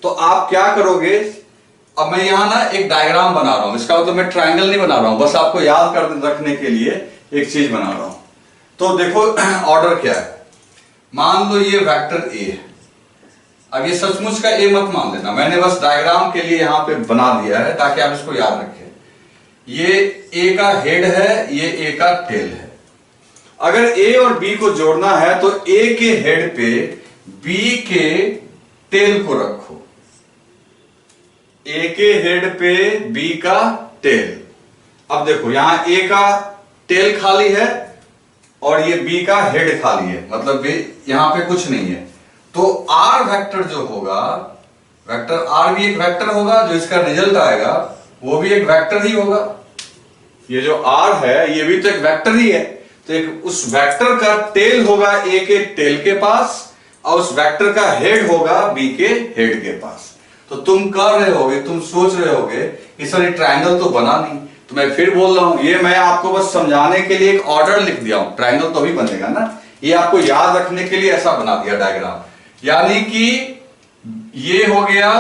तो आप क्या करोगे, अब मैं यहां ना एक डायग्राम बना रहा हूं, इसका मतलब मैं ट्रायंगल नहीं बना रहा हूं, बस आपको याद कर रखने के लिए एक चीज बना रहा हूं। तो देखो ऑर्डर क्या है, मान लो ये वेक्टर ए है, अब ये सचमुच का ए मत मान लेना, मैंने बस डायग्राम के लिए यहां पे बना दिया है ताकि आप इसको याद रखें। ये ए का हेड है, ये ए का टेल है। अगर ए और बी को जोड़ना है तो ए के हेड पे बी के टेल को रखो, ए के हेड पे बी का टेल। अब देखो यहां ए का टेल खाली है और ये बी का हेड खाली है, मतलब यहां पे कुछ नहीं है। तो आर वेक्टर जो होगा, वेक्टर आर भी एक वेक्टर होगा, जो इसका रिजल्ट आएगा वो भी एक वेक्टर ही होगा। ये जो आर है ये भी तो एक वेक्टर ही है, तो एक उस वेक्टर का टेल होगा ए के टेल के पास और उस वेक्टर का हेड होगा बी के हेड के पास। तो तुम कर रहे होगे, तुम सोच रहे होगे कि सर ये ट्रायंगल तो बना नहीं, तो मैं फिर बोल रहा हूं, ये मैं आपको बस समझाने के लिए एक ऑर्डर लिख दिया हूं, ट्रायंगल तो भी बनेगा ना, ये आपको याद रखने के लिए ऐसा बना दिया डायग्राम। यानी कि ये हो गया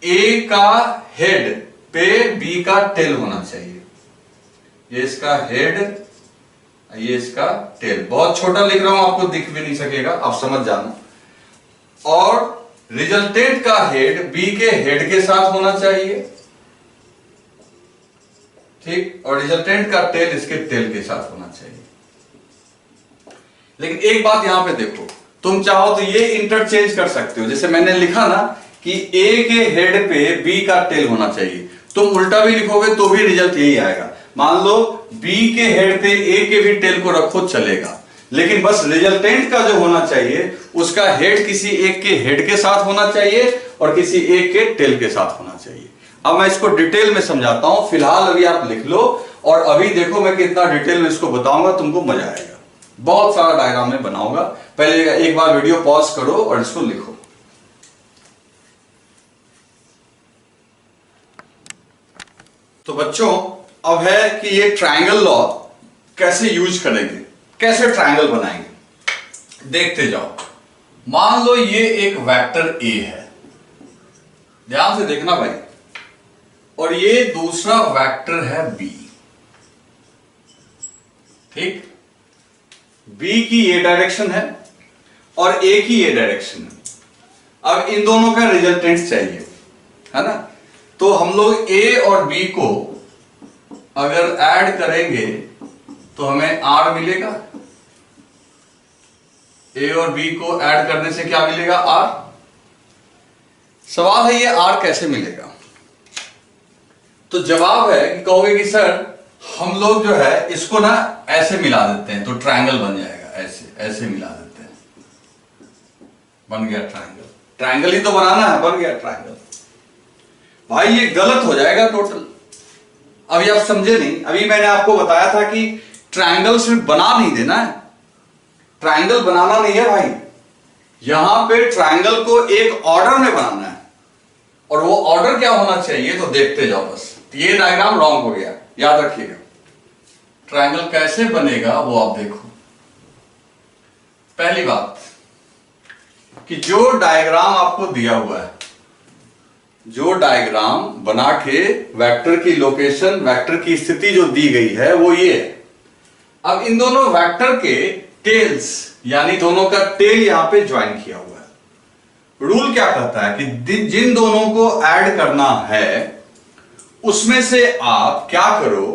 ए का हेड पे बी का टेल होना चाहिए, ये इसका हेड, ये इसका टेल। बहुत छोटा लिख रहा हूं, आपको दिख भी नहीं सकेगा, आप समझ जाना। और रिजल्टेंट का हेड बी के हेड के साथ होना चाहिए, ठीक, और रिजल्टेंट का टेल इसके टेल के साथ होना चाहिए। लेकिन एक बात यहां पे देखो, तुम चाहो तो ये इंटरचेंज कर सकते हो, जैसे मैंने लिखा ना कि ए के हेड पे बी का टेल होना चाहिए, तुम उल्टा भी लिखोगे तो भी रिजल्ट यही आएगा। मान लो बी के हेड पे ए के भी टेल को रखो चलेगा, लेकिन बस रिजल्टेंट का जो होना चाहिए उसका हेड किसी एक के हेड के साथ होना चाहिए और किसी एक के टेल के साथ होना चाहिए। अब मैं इसको डिटेल में समझाता हूं, फिलहाल अभी आप लिख लो और अभी देखो मैं कितना डिटेल में इसको बताऊंगा, तुमको मजा आएगा। बहुत सारा डायग्राम में बनाऊंगा, पहले एक बार वीडियो पॉज करो और इसको लिखो। तो बच्चों अब है कि ये ट्रायंगल लॉ कैसे यूज करेंगे, कैसे ट्रायंगल बनाएंगे, देखते जाओ। मान लो ये एक वेक्टर ए है, ध्यान से देखना भाई, और ये दूसरा वेक्टर है बी, ठीक, बी की ये डायरेक्शन है और ए की ये डायरेक्शन है। अब इन दोनों का रिजल्टेंट चाहिए, है ना। तो हम लोग ए और बी को अगर ऐड करेंगे तो हमें आर मिलेगा, ए और बी को ऐड करने से क्या मिलेगा, आर। सवाल है ये आर कैसे मिलेगा, तो जवाब है कि कहोगे कि सर हम लोग जो है इसको ना ऐसे मिला देते हैं तो ट्रायंगल बन जाएगा, ऐसे ऐसे मिला देते हैं, बन गया ट्रायंगल। ट्रायंगल ही तो बनाना है, बन गया ट्रायंगल। भाई ये गलत हो जाएगा टोटल। अभी आप समझे नहीं, अभी मैंने आपको बताया था कि ट्रायंगल सिर्फ बना नहीं देना है, ट्रायंगल बनाना नहीं है भाई, यहां पे ट्रायंगल को एक ऑर्डर में बनाना है। और वो ऑर्डर क्या होना चाहिए तो देखते जाओ बस। ये डायग्राम रॉन्ग हो गया, याद रखिएगा। ट्रायंगल कैसे बनेगा वो आप देखो। पहली बात कि जो डायग्राम आपको दिया हुआ है, जो डायग्राम बना के वेक्टर की लोकेशन, वेक्टर की स्थिति जो दी गई है वो ये है। अब इन दोनों वेक्टर के टेल्स, यानी दोनों का टेल यहां पे ज्वाइन किया हुआ है। रूल क्या कहता है कि जिन दोनों को ऐड करना है उसमें से आप क्या करो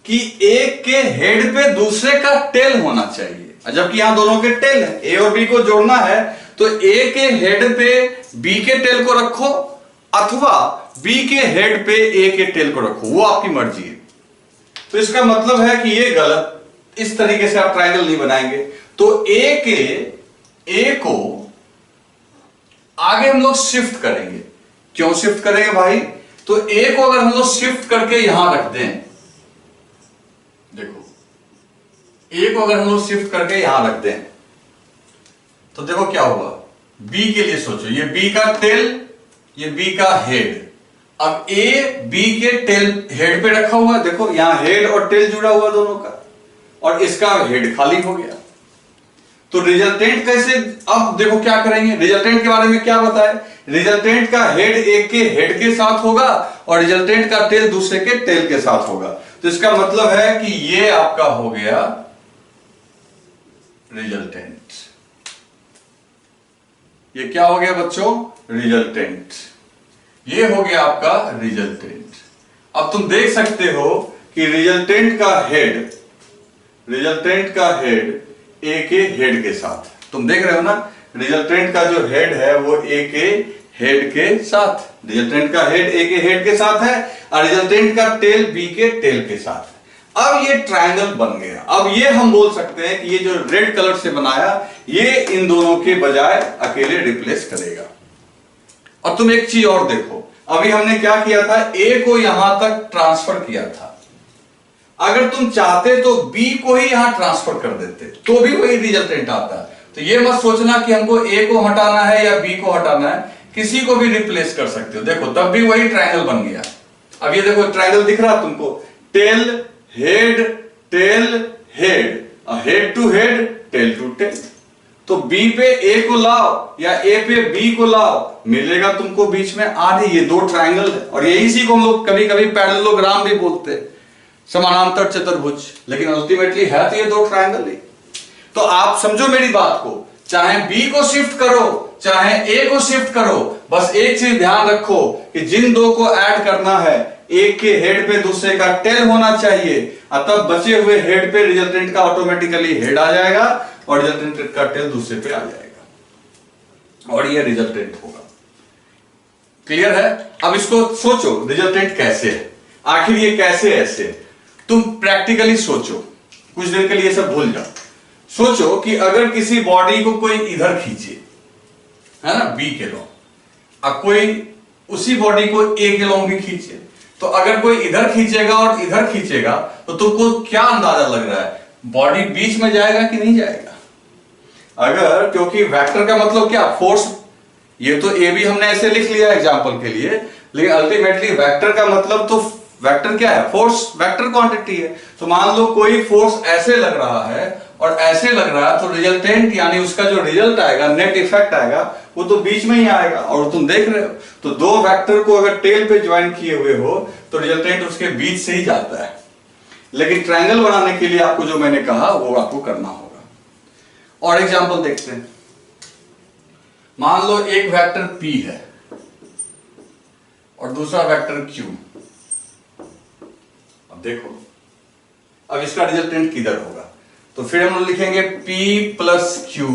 कि एक के हेड पे दूसरे का टेल होना चाहिए, जबकि यहां दोनों के टेल है, ए और बी को जोड़ना है तो ए के हेड पे बी के टेल को रखो अथवा बी के हेड पे ए के टेल को रखो, वो आपकी मर्जी है। तो इसका मतलब है कि ये गलत, इस तरीके से आप ट्रायंगल नहीं बनाएंगे। तो ए को आगे हम लोग शिफ्ट करेंगे। क्यों शिफ्ट करेंगे भाई? तो ए को अगर हम लोग शिफ्ट करके यहां रख दें, देखो ए को अगर हम लोग शिफ्ट करके यहां रख दें तो देखो क्या हुआ। बी के लिए सोचो, ये बी का टेल, ये बी का हेड। अब ए बी के टेल हेड पे रखा हुआ है, देखो यहां हेड और टेल जुड़ा हुआ दोनों का, और इसका हेड खाली हो गया। तो रिजल्टेंट कैसे, अब देखो क्या करेंगे। रिजल्टेंट के बारे में क्या बताए? रिजल्टेंट का हेड एक के हेड के साथ होगा और रिजल्टेंट का टेल दूसरे के टेल के साथ होगा। तो इसका मतलब है कि ये आपका हो गया रिजल्टेंट। ये क्या हो गया बच्चों? रिजल्टेंट। ये हो गया आपका रिजल्टेंट। अब तुम देख सकते हो कि रिजल्टेंट का हेड ए के हेड के साथ, तुम देख रहे हो ना, रिजल्टेंट का जो हेड है वो ए के हेड के साथ, रिजल्टेंट का हेड ए के हेड के साथ है और रिजल्टेंट का टेल बी के टेल के साथ। अब ये ट्रायंगल बन गया। अब ये हम बोल सकते हैं कि ये जो रेड कलर से बनाया, ये इन दोनों के बजाय अकेले रिप्लेस करेगा। और तुम एक चीज और देखो, अभी हमने क्या किया था, ए को यहां तक ट्रांसफर किया था। अगर तुम चाहते तो बी को ही यहां ट्रांसफर कर देते तो भी वही रिजल्टेंट आता। तो ये मत सोचना कि हमको ए को हटाना है या बी को हटाना है, किसी को भी रिप्लेस कर सकते हो। देखो तब भी वही ट्रायंगल बन गया। अब ये देखो ट्रायंगल दिख रहा तुमको, tail head tail head, head to head tail to tail. तो बी पे ए को लाओ या ए पे बी को लाओ, मिलेगा तुमको बीच में आधे। ये दो ट्रायंगल है और यही इसी को हम लोग कभी कभी पैरेललोग्राम भी बोलते हैं, समानांतर चतुर्भुज। लेकिन अल्टीमेटली है तो ये दो ट्रायंगल ही। तो आप समझो मेरी बात को, चाहे बी को शिफ्ट करो चाहे ए को शिफ्ट करो, बस एक चीज ध्यान रखो कि जिन दो को ऐड करना है, एक के हेड पे दूसरे का टेल होना चाहिए, तब बचे हुए हेड पे रिजल्टेंट का ऑटोमेटिकली हेड आ जाएगा और रिजल्टेंट का टेल दूसरे पे आ जाएगा और ये रिजल्टेंट होगा। क्लियर है? अब इसको सोचो रिजल्टेंट कैसे है, आखिर ये कैसे ऐसे। तुम प्रैक्टिकली सोचो, कुछ देर के लिए सब भूल जाओ। सोचो कि अगर किसी बॉडी को कोई इधर खींचे, है ना, बी के लॉन्ग, अब कोई उसी बॉडी को ए के लॉन्ग भी खींचे, तो अगर कोई इधर खींचेगा और इधर खींचेगा तो तुमको क्या अंदाजा लग रहा है, बॉडी बीच में जाएगा कि नहीं जाएगा? अगर, क्योंकि वेक्टर का मतलब क्या, फोर्स। ये तो ए भी हमने ऐसे लिख लिया एग्जांपल के लिए, लेकिन अल्टीमेटली वेक्टर का मतलब तो, वेक्टर क्या है, फोर्स, वेक्टर क्वांटिटी है। तो मान लो कोई फोर्स ऐसे लग रहा है और ऐसे लग रहा है, तो रिजल्टेंट यानी उसका जो रिजल्ट आएगा, नेट इफेक्ट आएगा, वो तो बीच में ही आएगा। और तुम देख रहे हो, तो दो वेक्टर को अगर टेल पे ज्वाइन किए हुए हो तो रिजल्टेंट उसके बीच से ही जाता है। लेकिन ट्रायंगल बनाने के लिए आपको जो मैंने कहा वो आपको करना होगा। और एग्जांपल देखते हैं। मान लो एक वेक्टर P है और दूसरा वेक्टर Q। अब देखो, अब इसका रिजल्टेंट किधर होगा? तो फिर हम लोग लिखेंगे P plus Q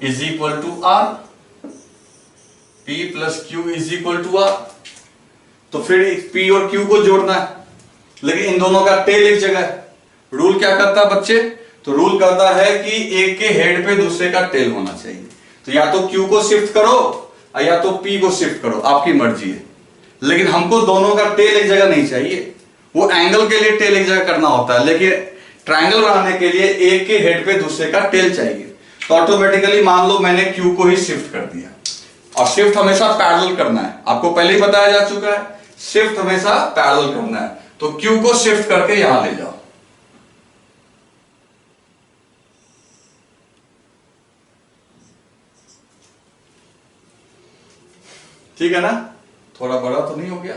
is equal to R। P plus Q is equal to R। तो फिर P और Q को जोड़ना है, लेकिन इन दोनों का टेल एक जगह है। रूल क्या करता है बच्चे? तो रूल करता है कि एक के हेड पे दूसरे का टेल होना चाहिए। तो या तो Q को शिफ्ट करो या तो P को शिफ्ट करो, आपकी मर्जी है। लेकिन हमको दोनों का टेल एक जगह नहीं चाहिए। वो एंगल के लिए टेल एक जगह करना होता है, लेकिन ट्रायंगल बनाने के लिए एक के हेड पे दूसरे का टेल चाहिए। तो ऑटोमेटिकली मान लो मैंने Q को ही शिफ्ट कर दिया, और शिफ्ट हमेशा पैरेलल करना है। आपको पहले ही बताया जा चुका है, शिफ्ट हमेशा पैरेलल करना है। तो Q को शिफ्ट करके यहां ले जाओ। ठीक है ना? थोड़ा बड़ा तो नहीं हो गया?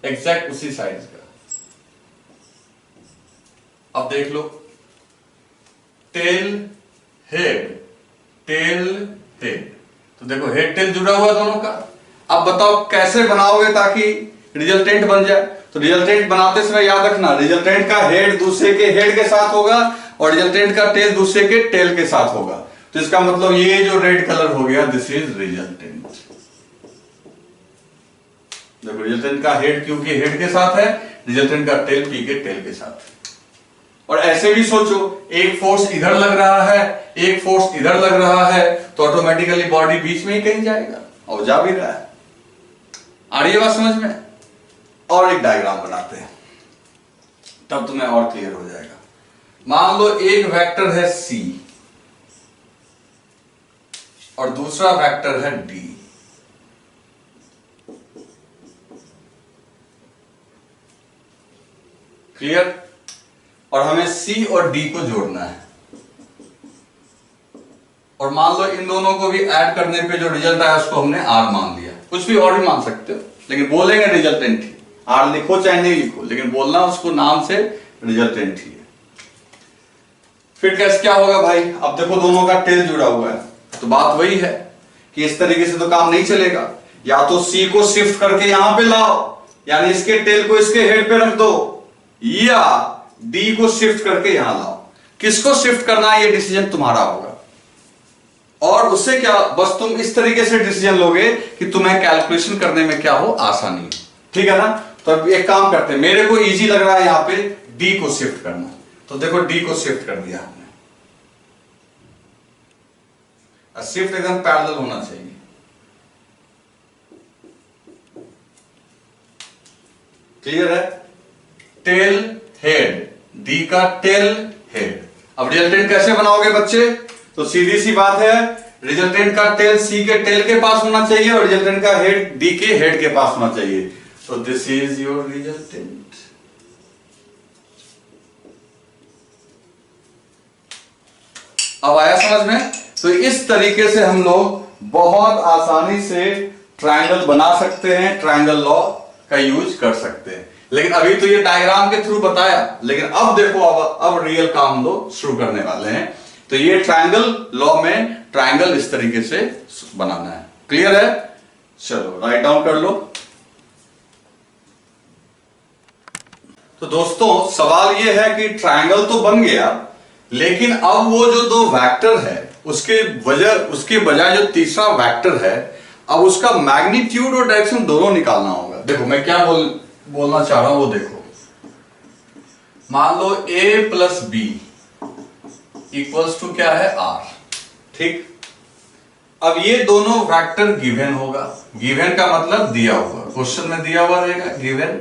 एग्जैक्ट उसी साइज का। अब देख लो, टेल हेड टेल टेल। तो देखो हेड टेल जुड़ा हुआ दोनों का। अब बताओ कैसे बनाओगे ताकि रिजल्टेंट बन जाए? तो रिजल्टेंट बनाते समय याद रखना, रिजल्टेंट का हेड दूसरे के हेड के साथ होगा और रिजल्टेंट का टेल दूसरे के टेल के साथ होगा। तो इसका मतलब ये जो रेड कलर हो गया, दिस इज रिजल्टेंट। देखो रिजल्टेंट का हेड क्यू के हेड के साथ है, रिजल्टेंट का टेल पी के टेल के साथ है। और ऐसे भी सोचो, एक फोर्स इधर लग रहा है, एक फोर्स इधर लग रहा है, तो ऑटोमेटिकली बॉडी बीच में ही कहीं जाएगा, और जा भी रहा है। आ रही है बात समझ में? और एक डायग्राम बनाते हैं, तब तुम्हें और क्लियर हो जाएगा। मान लो एक वेक्टर है C और दूसरा वेक्टर है D। क्लियर? और हमें C और D को जोड़ना है, और मान लो इन दोनों को भी ऐड करने पे जो रिजल्ट आया उसको हमने R मान लिया। कुछ भी और भी मान सकते हो, लेकिन बोलेंगे रिजल्टेंट ही। R लिखो चाहे नहीं लिखो, लेकिन बोलना उसको नाम से रिजल्टेंट ही है। फिर कैसे क्या होगा भाई? अब देखो दोनों का टेल जुड़ा हुआ है, तो बात वही है कि इस तरीके से तो काम नहीं चलेगा। या तो C को शिफ्ट करके यहां पे लाओ, यानी इसके टेल को इसके हेड पे रख दो, या D को शिफ्ट करके यहां लाओ। किसको शिफ्ट करना है ये डिसीजन तुम्हारा होगा। और उससे क्या, बस तुम इस तरीके से डिसीजन लोगे कि तुम्हें कैलकुलेशन करने में क्या हो, आसानी। ठीक है ना? तो अब एक काम करते हैं, मेरे को इजी लग रहा है यहां पे D को शिफ्ट करना, तो देखो D को शिफ्ट कर दिया हमने। शिफ्ट एकदम पैरेलल होना चाहिए। क्लियर है? टेल हेड, D का टेल हेड। अब रिजल्टेंट कैसे बनाओगे बच्चे? तो सीधी सी बात है, रिजल्टेंट का टेल C के टेल के पास होना चाहिए और रिजल्टेंट का हेड D के हेड के पास होना चाहिए। तो दिस इज योर रिजल्टेंट। अब आया समझ में? तो इस तरीके से हम लोग बहुत आसानी से ट्रायंगल बना सकते हैं, ट्रायंगल लॉ का यूज कर सकते हैं। लेकिन अभी तो ये डायग्राम के थ्रू बताया, लेकिन अब देखो, अब रियल काम हम लोग शुरू करने वाले हैं। तो ये ट्रायंगल लॉ में ट्रायंगल इस तरीके से बनाना है। क्लियर है? चलो राइट डाउन कर लो। तो दोस्तों सवाल ये है कि ट्रायंगल तो बन गया, लेकिन अब वो जो दो वेक्टर है उसके बजाय जो तीसरा वेक्टर है, अब उसका मैग्नीट्यूड और डायरेक्शन दोनों निकालना होगा। देखो मैं क्या बोलना चाह रहा हूं वो देखो। मान लो A plus B equals to क्या है, R। ठीक? अब ये दोनों वेक्टर गिवन होगा। गिवन का मतलब दिया हुआ, क्वेश्चन में दिया हुआ रहेगा गिवन,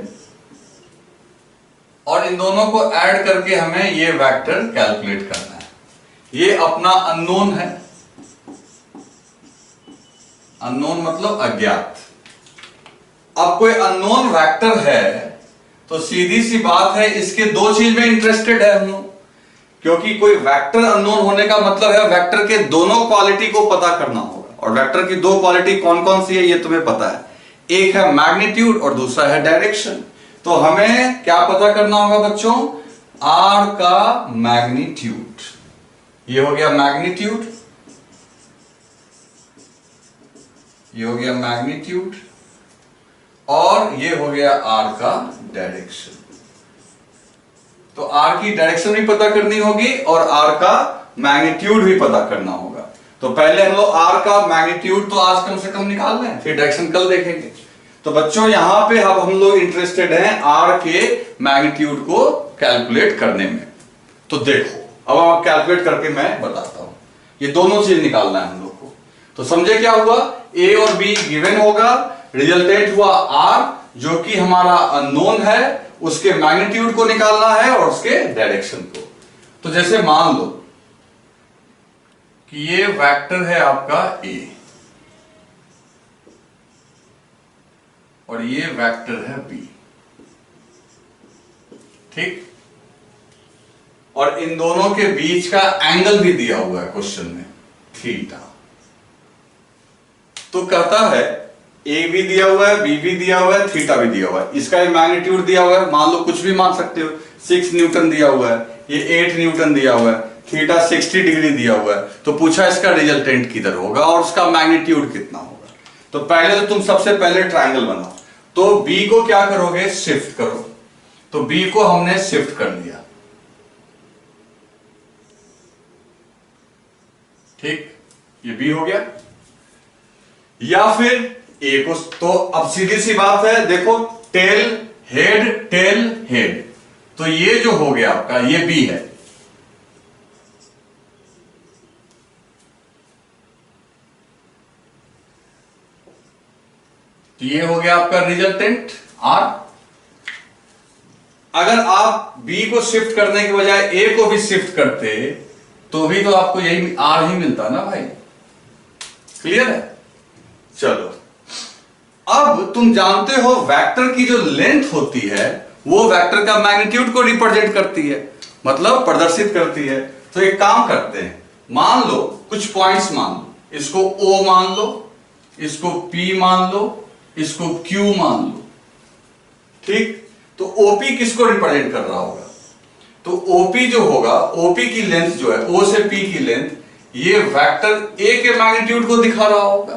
और इन दोनों को ऐड करके हमें ये वेक्टर कैलकुलेट करना है। ये अपना अननोन है, अननोन मतलब अज्ञात। अब कोई अननोन वेक्टर है तो सीधी सी बात है, इसके दो चीज में इंटरेस्टेड है हम लोग, क्योंकि कोई वेक्टर अननोन होने का मतलब है वेक्टर के दोनों क्वालिटी को पता करना होगा। और वेक्टर की दो क्वालिटी कौन कौन सी है ये तुम्हें पता है, एक है मैग्नीट्यूड और दूसरा है डायरेक्शन। तो हमें क्या पता करना होगा बच्चों, R का मैग्नीट्यूड। ये हो गया मैग्नीट्यूड, ये हो गया मैग्नीट्यूड, और ये हो गया R का डायरेक्शन। तो R की डायरेक्शन भी पता करनी होगी और R का मैग्नीट्यूड भी पता करना होगा। तो पहले हम लोग R का मैग्नीट्यूड तो आज कम से कम निकाल लें, फिर डायरेक्शन कल देखेंगे। तो बच्चों यहां पे अब हम लोग इंटरेस्टेड हैं R के मैग्नीट्यूड को कैलकुलेट करने में। तो देखो अब आप कैलकुलेट करके मैं बताता हूं, ये दोनों चीज निकालना है हम लोग को। तो समझे क्या हुआ, A और B गिवन होगा, रिजल्टेंट हुआ R जो कि हमारा अननोन है, उसके मैग्नीट्यूड को निकालना है और उसके डायरेक्शन को। तो जैसे मान लो कि ये वेक्टर है आपका A और ये वेक्टर है B। ठीक? और इन दोनों के बीच का एंगल भी दिया हुआ है क्वेश्चन में, थीटा। तो कहता है A भी दिया हुआ है, B भी दिया हुआ है, थीटा भी दिया हुआ है, इसका मैग्नीट्यूड दिया हुआ है, मान लो कुछ भी मान सकते हो, 6 न्यूटन दिया हुआ है, ये 8 न्यूटन दिया हुआ है, थीटा 60 डिग्री दिया हुआ है। तो पूछा इसका रिजल्टेंट किधर होगा और उसका मैग्नीट्यूड कितना होगा। तो पहले तो तुम सबसे पहले ट्राइंगल बनाओ। तो B को क्या करोगे, शिफ्ट करो। तो B को हमने शिफ्ट कर दिया। ठीक, ये B हो गया। या फिर ए को, तो अब सीधी सी बात है, देखो टेल हेड, तो ये जो हो गया आपका ये बी है, तो ये हो गया आपका रिजल्टेंट आर। अगर आप बी को शिफ्ट करने के बजाय ए को भी शिफ्ट करते तो भी तो आपको यही आर ही मिलता ना भाई। क्लियर है? चलो, अब तुम जानते हो वेक्टर की जो लेंथ होती है वो वेक्टर का मैग्नीट्यूड को रिप्रेजेंट करती है, मतलब प्रदर्शित करती है। तो एक काम करते हैं, मान लो कुछ पॉइंट्स मान लो, इसको O मान लो, इसको P मान लो, इसको Q मान लो, ठीक। तो OP किसको रिप्रेजेंट कर रहा होगा? तो OP जो होगा, OP की लेंथ जो है O से P की लेंथ, ये वेक्टर A के मैग्नीट्यूड को दिखा रहा होगा,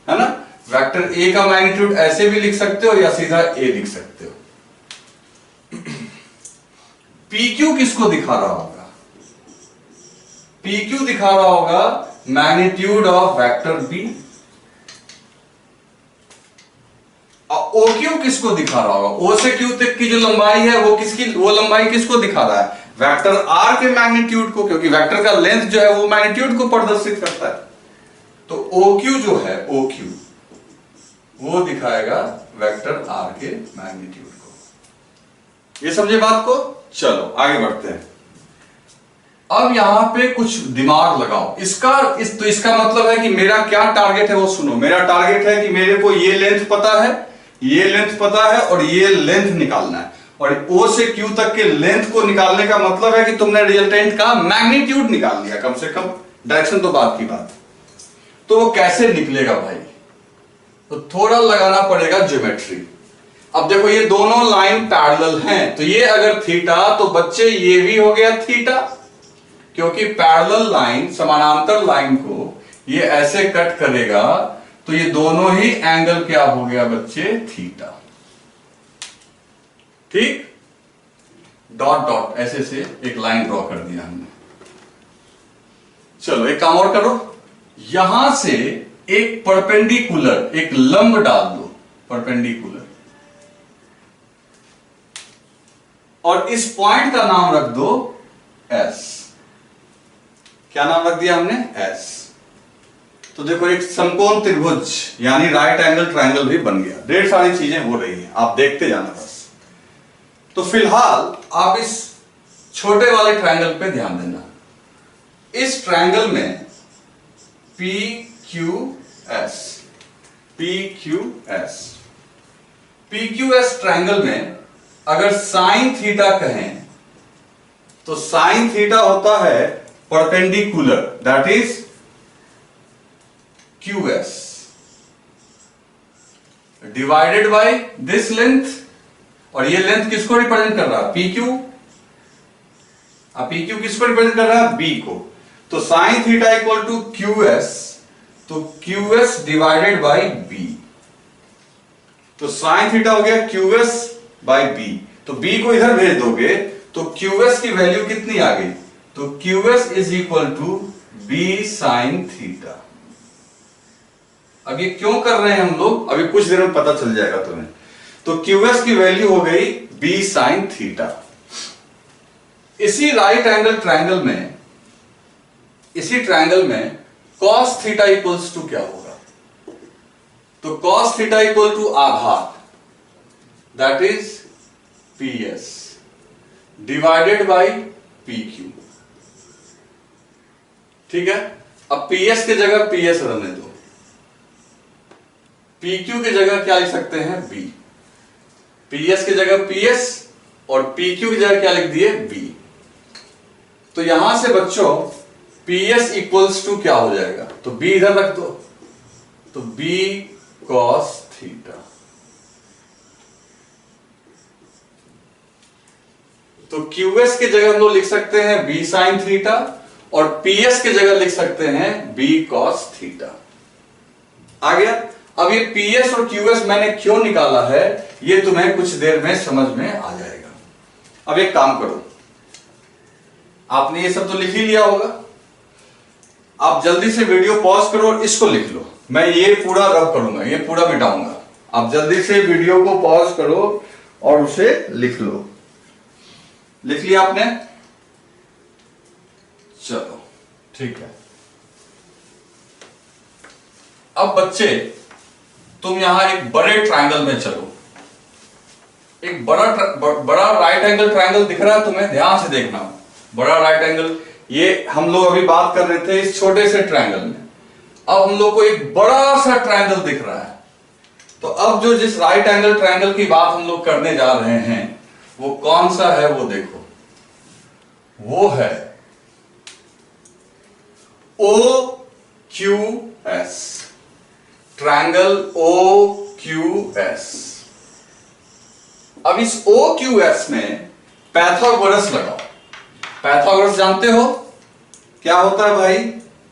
है ना। वेक्टर A का मैग्नीट्यूड ऐसे भी लिख सकते हो या सीधा A लिख सकते हो। PQ किसको दिखा रहा होगा? PQ दिखा रहा होगा magnitude of vector B। OQ किसको दिखा रहा होगा? O से Q तक की जो लंबाई है वो लंबाई किसको दिखा रहा है? वेक्टर R के मैग्नीट्यूड को, क्योंकि वेक्टर का लेंथ जो है वो मैग्नीट्यूड को प्रदर्शित करता है। तो OQ जो है, OQ वो दिखाएगा वेक्टर R के मैग्नीट्यूड को। ये समझे बात को? चलो आगे बढ़ते हैं। अब यहां पे कुछ दिमाग लगाओ, तो इसका मतलब है कि मेरा क्या टारगेट है वो सुनो। मेरा टारगेट है कि मेरे को ये लेंथ पता है, ये लेंथ पता है और ये लेंथ निकालना है। और O से Q तक के लेंथ को निकालने का मतलब है कि तुमने रिजल्टेंट का मैग्नीट्यूड निकाल लिया, कम से कम। डायरेक्शन तो बात की बात। तो वो कैसे निकलेगा भाई? तो थोड़ा लगाना पड़ेगा ज्योमेट्री। अब देखो ये दोनों लाइन पैरेलल हैं, तो ये अगर थीटा, तो बच्चे ये भी हो गया थीटा, क्योंकि पैरेलल लाइन समानांतर लाइन को ये ऐसे कट करेगा, तो ये दोनों ही एंगल क्या हो गया बच्चे? थीटा। ठीक, डॉट डॉट ऐसे से एक लाइन ड्रॉ कर दिया हमने। चलो एक काम और करो, यहां से एक परपेंडिकुलर, एक लंब डाल दो, परपेंडिकुलर, और इस पॉइंट का नाम रख दो S। क्या नाम रख दिया हमने? S। तो देखो एक समकोण त्रिभुज यानी राइट एंगल ट्रायंगल भी बन गया। ढेर सारी चीजें हो रही हैं, आप देखते जाना बस। तो फिलहाल आप इस छोटे वाले ट्रायंगल पे ध्यान देना। इस ट्रायंगल में PQS, PQS, PQS ट्रायंगल में अगर साइन थीटा कहें तो साइन थीटा होता है perpendicular, that is QS divided by this length. और ये लेंथ किसको रिप्रेजेंट कर रहा है? PQ। अब PQ किसको रिप्रेजेंट कर रहा है? B को। तो sine theta equal to QS, तो QS डिवाइडेड बाय B। तो साइन थीटा हो गया QS बाय B। तो B को इधर भेज दोगे तो QS की वैल्यू कितनी आ गई? तो QS is equal to B sine theta. अब ये क्यों कर रहे हैं हम लोग, अभी कुछ देर में पता चल जाएगा तुम्हें। तो QS की वैल्यू हो गई B साइन थीटा। इसी राइट एंगल ट्रायंगल में, इसी ट्रायंगल में cos थीटा इक्वल्स टू क्या होगा? तो cos थीटा इक्वल टू आघात, that is PS divided by PQ। ठीक है, अब PS की जगह PS रहने दो, PQ की जगह क्या लिख सकते हैं? B। PS की जगह PS और PQ की जगह क्या लिख दिए? B। तो यहां से बच्चों PS इक्वल्स टू क्या हो जाएगा? तो B इधर रख दो, तो B cos थीटा। तो QS की जगह हम लोग लिख सकते हैं B साइन थीटा और PS की जगह लिख सकते हैं B cos थीटा। आ गया? अब ये PS और QS मैंने क्यों निकाला है ये तुम्हें कुछ देर में समझ में आ जाएगा। अब एक काम करो, आपने ये सब तो लिख ही लिया होगा। आप जल्दी से वीडियो पॉज करो और इसको लिख लो। मैं ये पूरा रब करूंगा, ये पूरा मिटाऊंगा। आप जल्दी से वीडियो को पॉज करो और उसे लिख लो। लिख लिया आपने? चलो ठीक है। अब बच्चे तुम यहां एक बड़े ट्रायंगल में चलो। एक बड़ा राइट एंगल ट्रायंगल दिख रहा है तुम्हें? ध्यान से देखना। बड़ा राइट एंगल, ये हम लोग अभी बात कर रहे थे इस छोटे से ट्रायंगल में। अब हम लोग को एक बड़ा सा ट्रायंगल दिख रहा है। तो अब जो जिस राइट एंगल ट्रायंगल की बात हम लोग करने जा रहे हैं वो कौन सा है, वो देखो। वो है OQS, ट्रायंगल OQS। अब इस OQS में पैथागोरस लगाओ। पैथागोरस जानते हो क्या होता है भाई?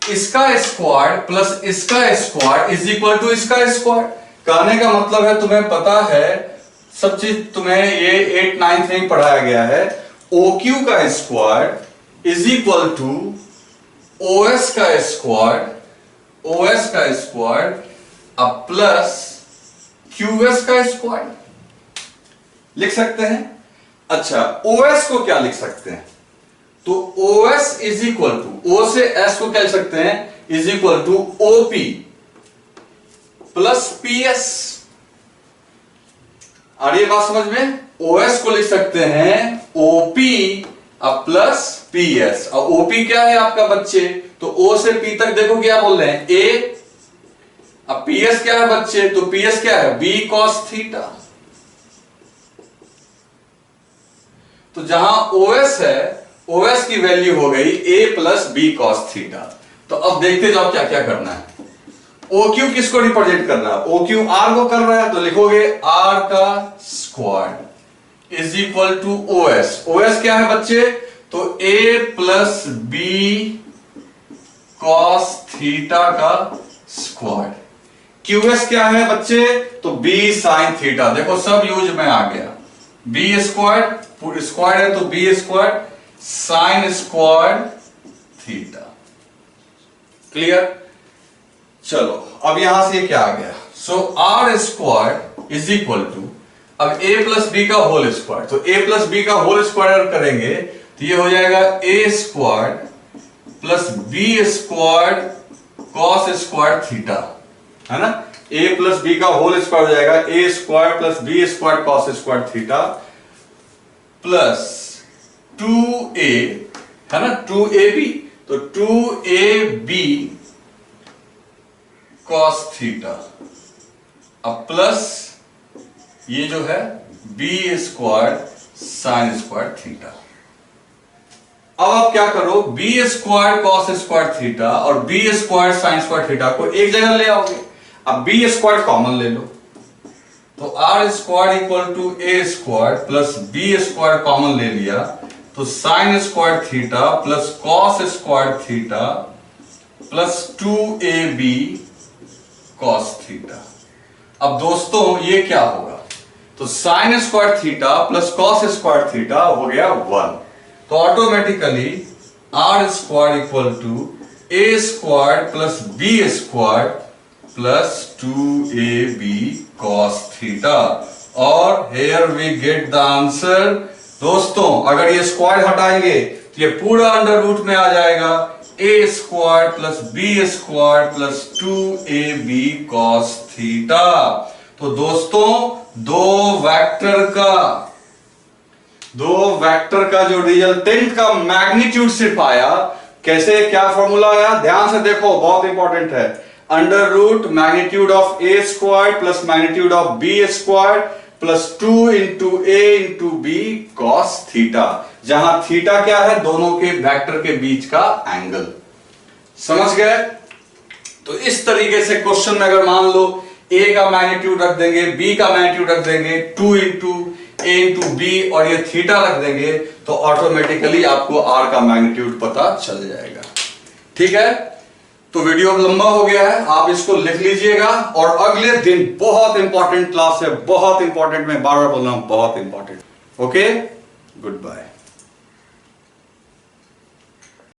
इसका स्क्वायर प्लस इसका स्क्वायर इज इक्वल टू इसका स्क्वायर। कहने का मतलब है, तुम्हें पता है सब चीज, तुम्हें ये 8, 9 में पढ़ाया गया है। OQ का square is equal to OS का स्क्वायर, OS का स्क्वायर अब प्लस QS का स्क्वायर लिख सकते हैं। अच्छा, OS को क्या लिख सकते हैं? तो OS is equal to, O से S को क्या लिख सकते हैं? Is equal to OP plus PS। और ये बात समझ में? OS को लिख सकते हैं OP अब प्लस PS। और OP क्या है आपका बच्चे? तो O से P तक देखो क्या बोल रहे हैं, A। अब PS क्या है बच्चे? तो PS क्या है? B cos theta. तो जहां OS है, OS की वैल्यू हो गई A plus B cos theta. तो अब देखते जाओ क्या क्या करना है। OQ किसको रिप्रेजेंट कर रहा है? OQ R को कर रहा है, तो लिखोगे R का square is equal to OS। OS क्या है बच्चे? तो A plus B cos theta का स्क्वायर। QS क्या है बच्चे? तो B sin थीटा। देखो सब यूज में आ गया। B स्क्वायर स्क्वायर है तो B square sine square theta. Clear? चलो अब यहां से क्या आ गया? So R square is equal to, अब A प्लस B का होल स्क्वायर। तो A प्लस B का होल स्क्वायर करेंगे तो ये हो जाएगा A square plus B square cos square theta, है ना? A प्लस B का होल स्क्वायर हो जाएगा A square plus B square cos square theta plus 2A, है ना, 2AB। तो 2AB cos थीटा अब प्लस ये जो है B square sine square theta. अब आप क्या करो, B square cos square theta और B square sine square theta को एक जगह ले आओगे। अब B स्क्वायर कॉमन ले लो, तो R square equal to A square plus B square common ले लिया तो sine square theta plus cos square theta plus 2AB cos theta. अब दोस्तों ये क्या होगा? तो sine square theta plus cos square theta हो गया 1। तो automatically R square equal to A square plus B square plus 2AB cos theta. और here we get the answer। दोस्तों अगर ये स्क्वायर हटाएंगे तो ये पूरा अंडर रूट में आ जाएगा A square plus B square plus 2AB cos theta. तो दोस्तों दो वेक्टर का जो रिजल्टेंट का मैग्नीट्यूड सिर्फ आया, कैसे, क्या फॉर्मूला आया? ध्यान से देखो, बहुत इंपॉर्टेंट है। Under root magnitude of A square plus magnitude of B square plus 2 into A into B cos theta, जहां थीटा क्या है? दोनों के वेक्टर के बीच का एंगल। समझ गए? तो इस तरीके से क्वेश्चन में अगर मान लो A का मैग्नीट्यूड रख देंगे, B का मैग्नीट्यूड रख देंगे, 2 इंटू A इंटू B और ये थीटा रख देंगे तो ऑटोमेटिकली आपको R का मैग्नीट्यूड पता चल जाएगा। ठीक है? तो वीडियो अब लंबा हो गया है, आप इसको लिख लीजिएगा। और अगले दिन बहुत इंपॉर्टेंट क्लास है, बहुत इंपॉर्टेंट, मैं बार बार बोल रहा हूं, बहुत इंपॉर्टेंट। Okay, good bye.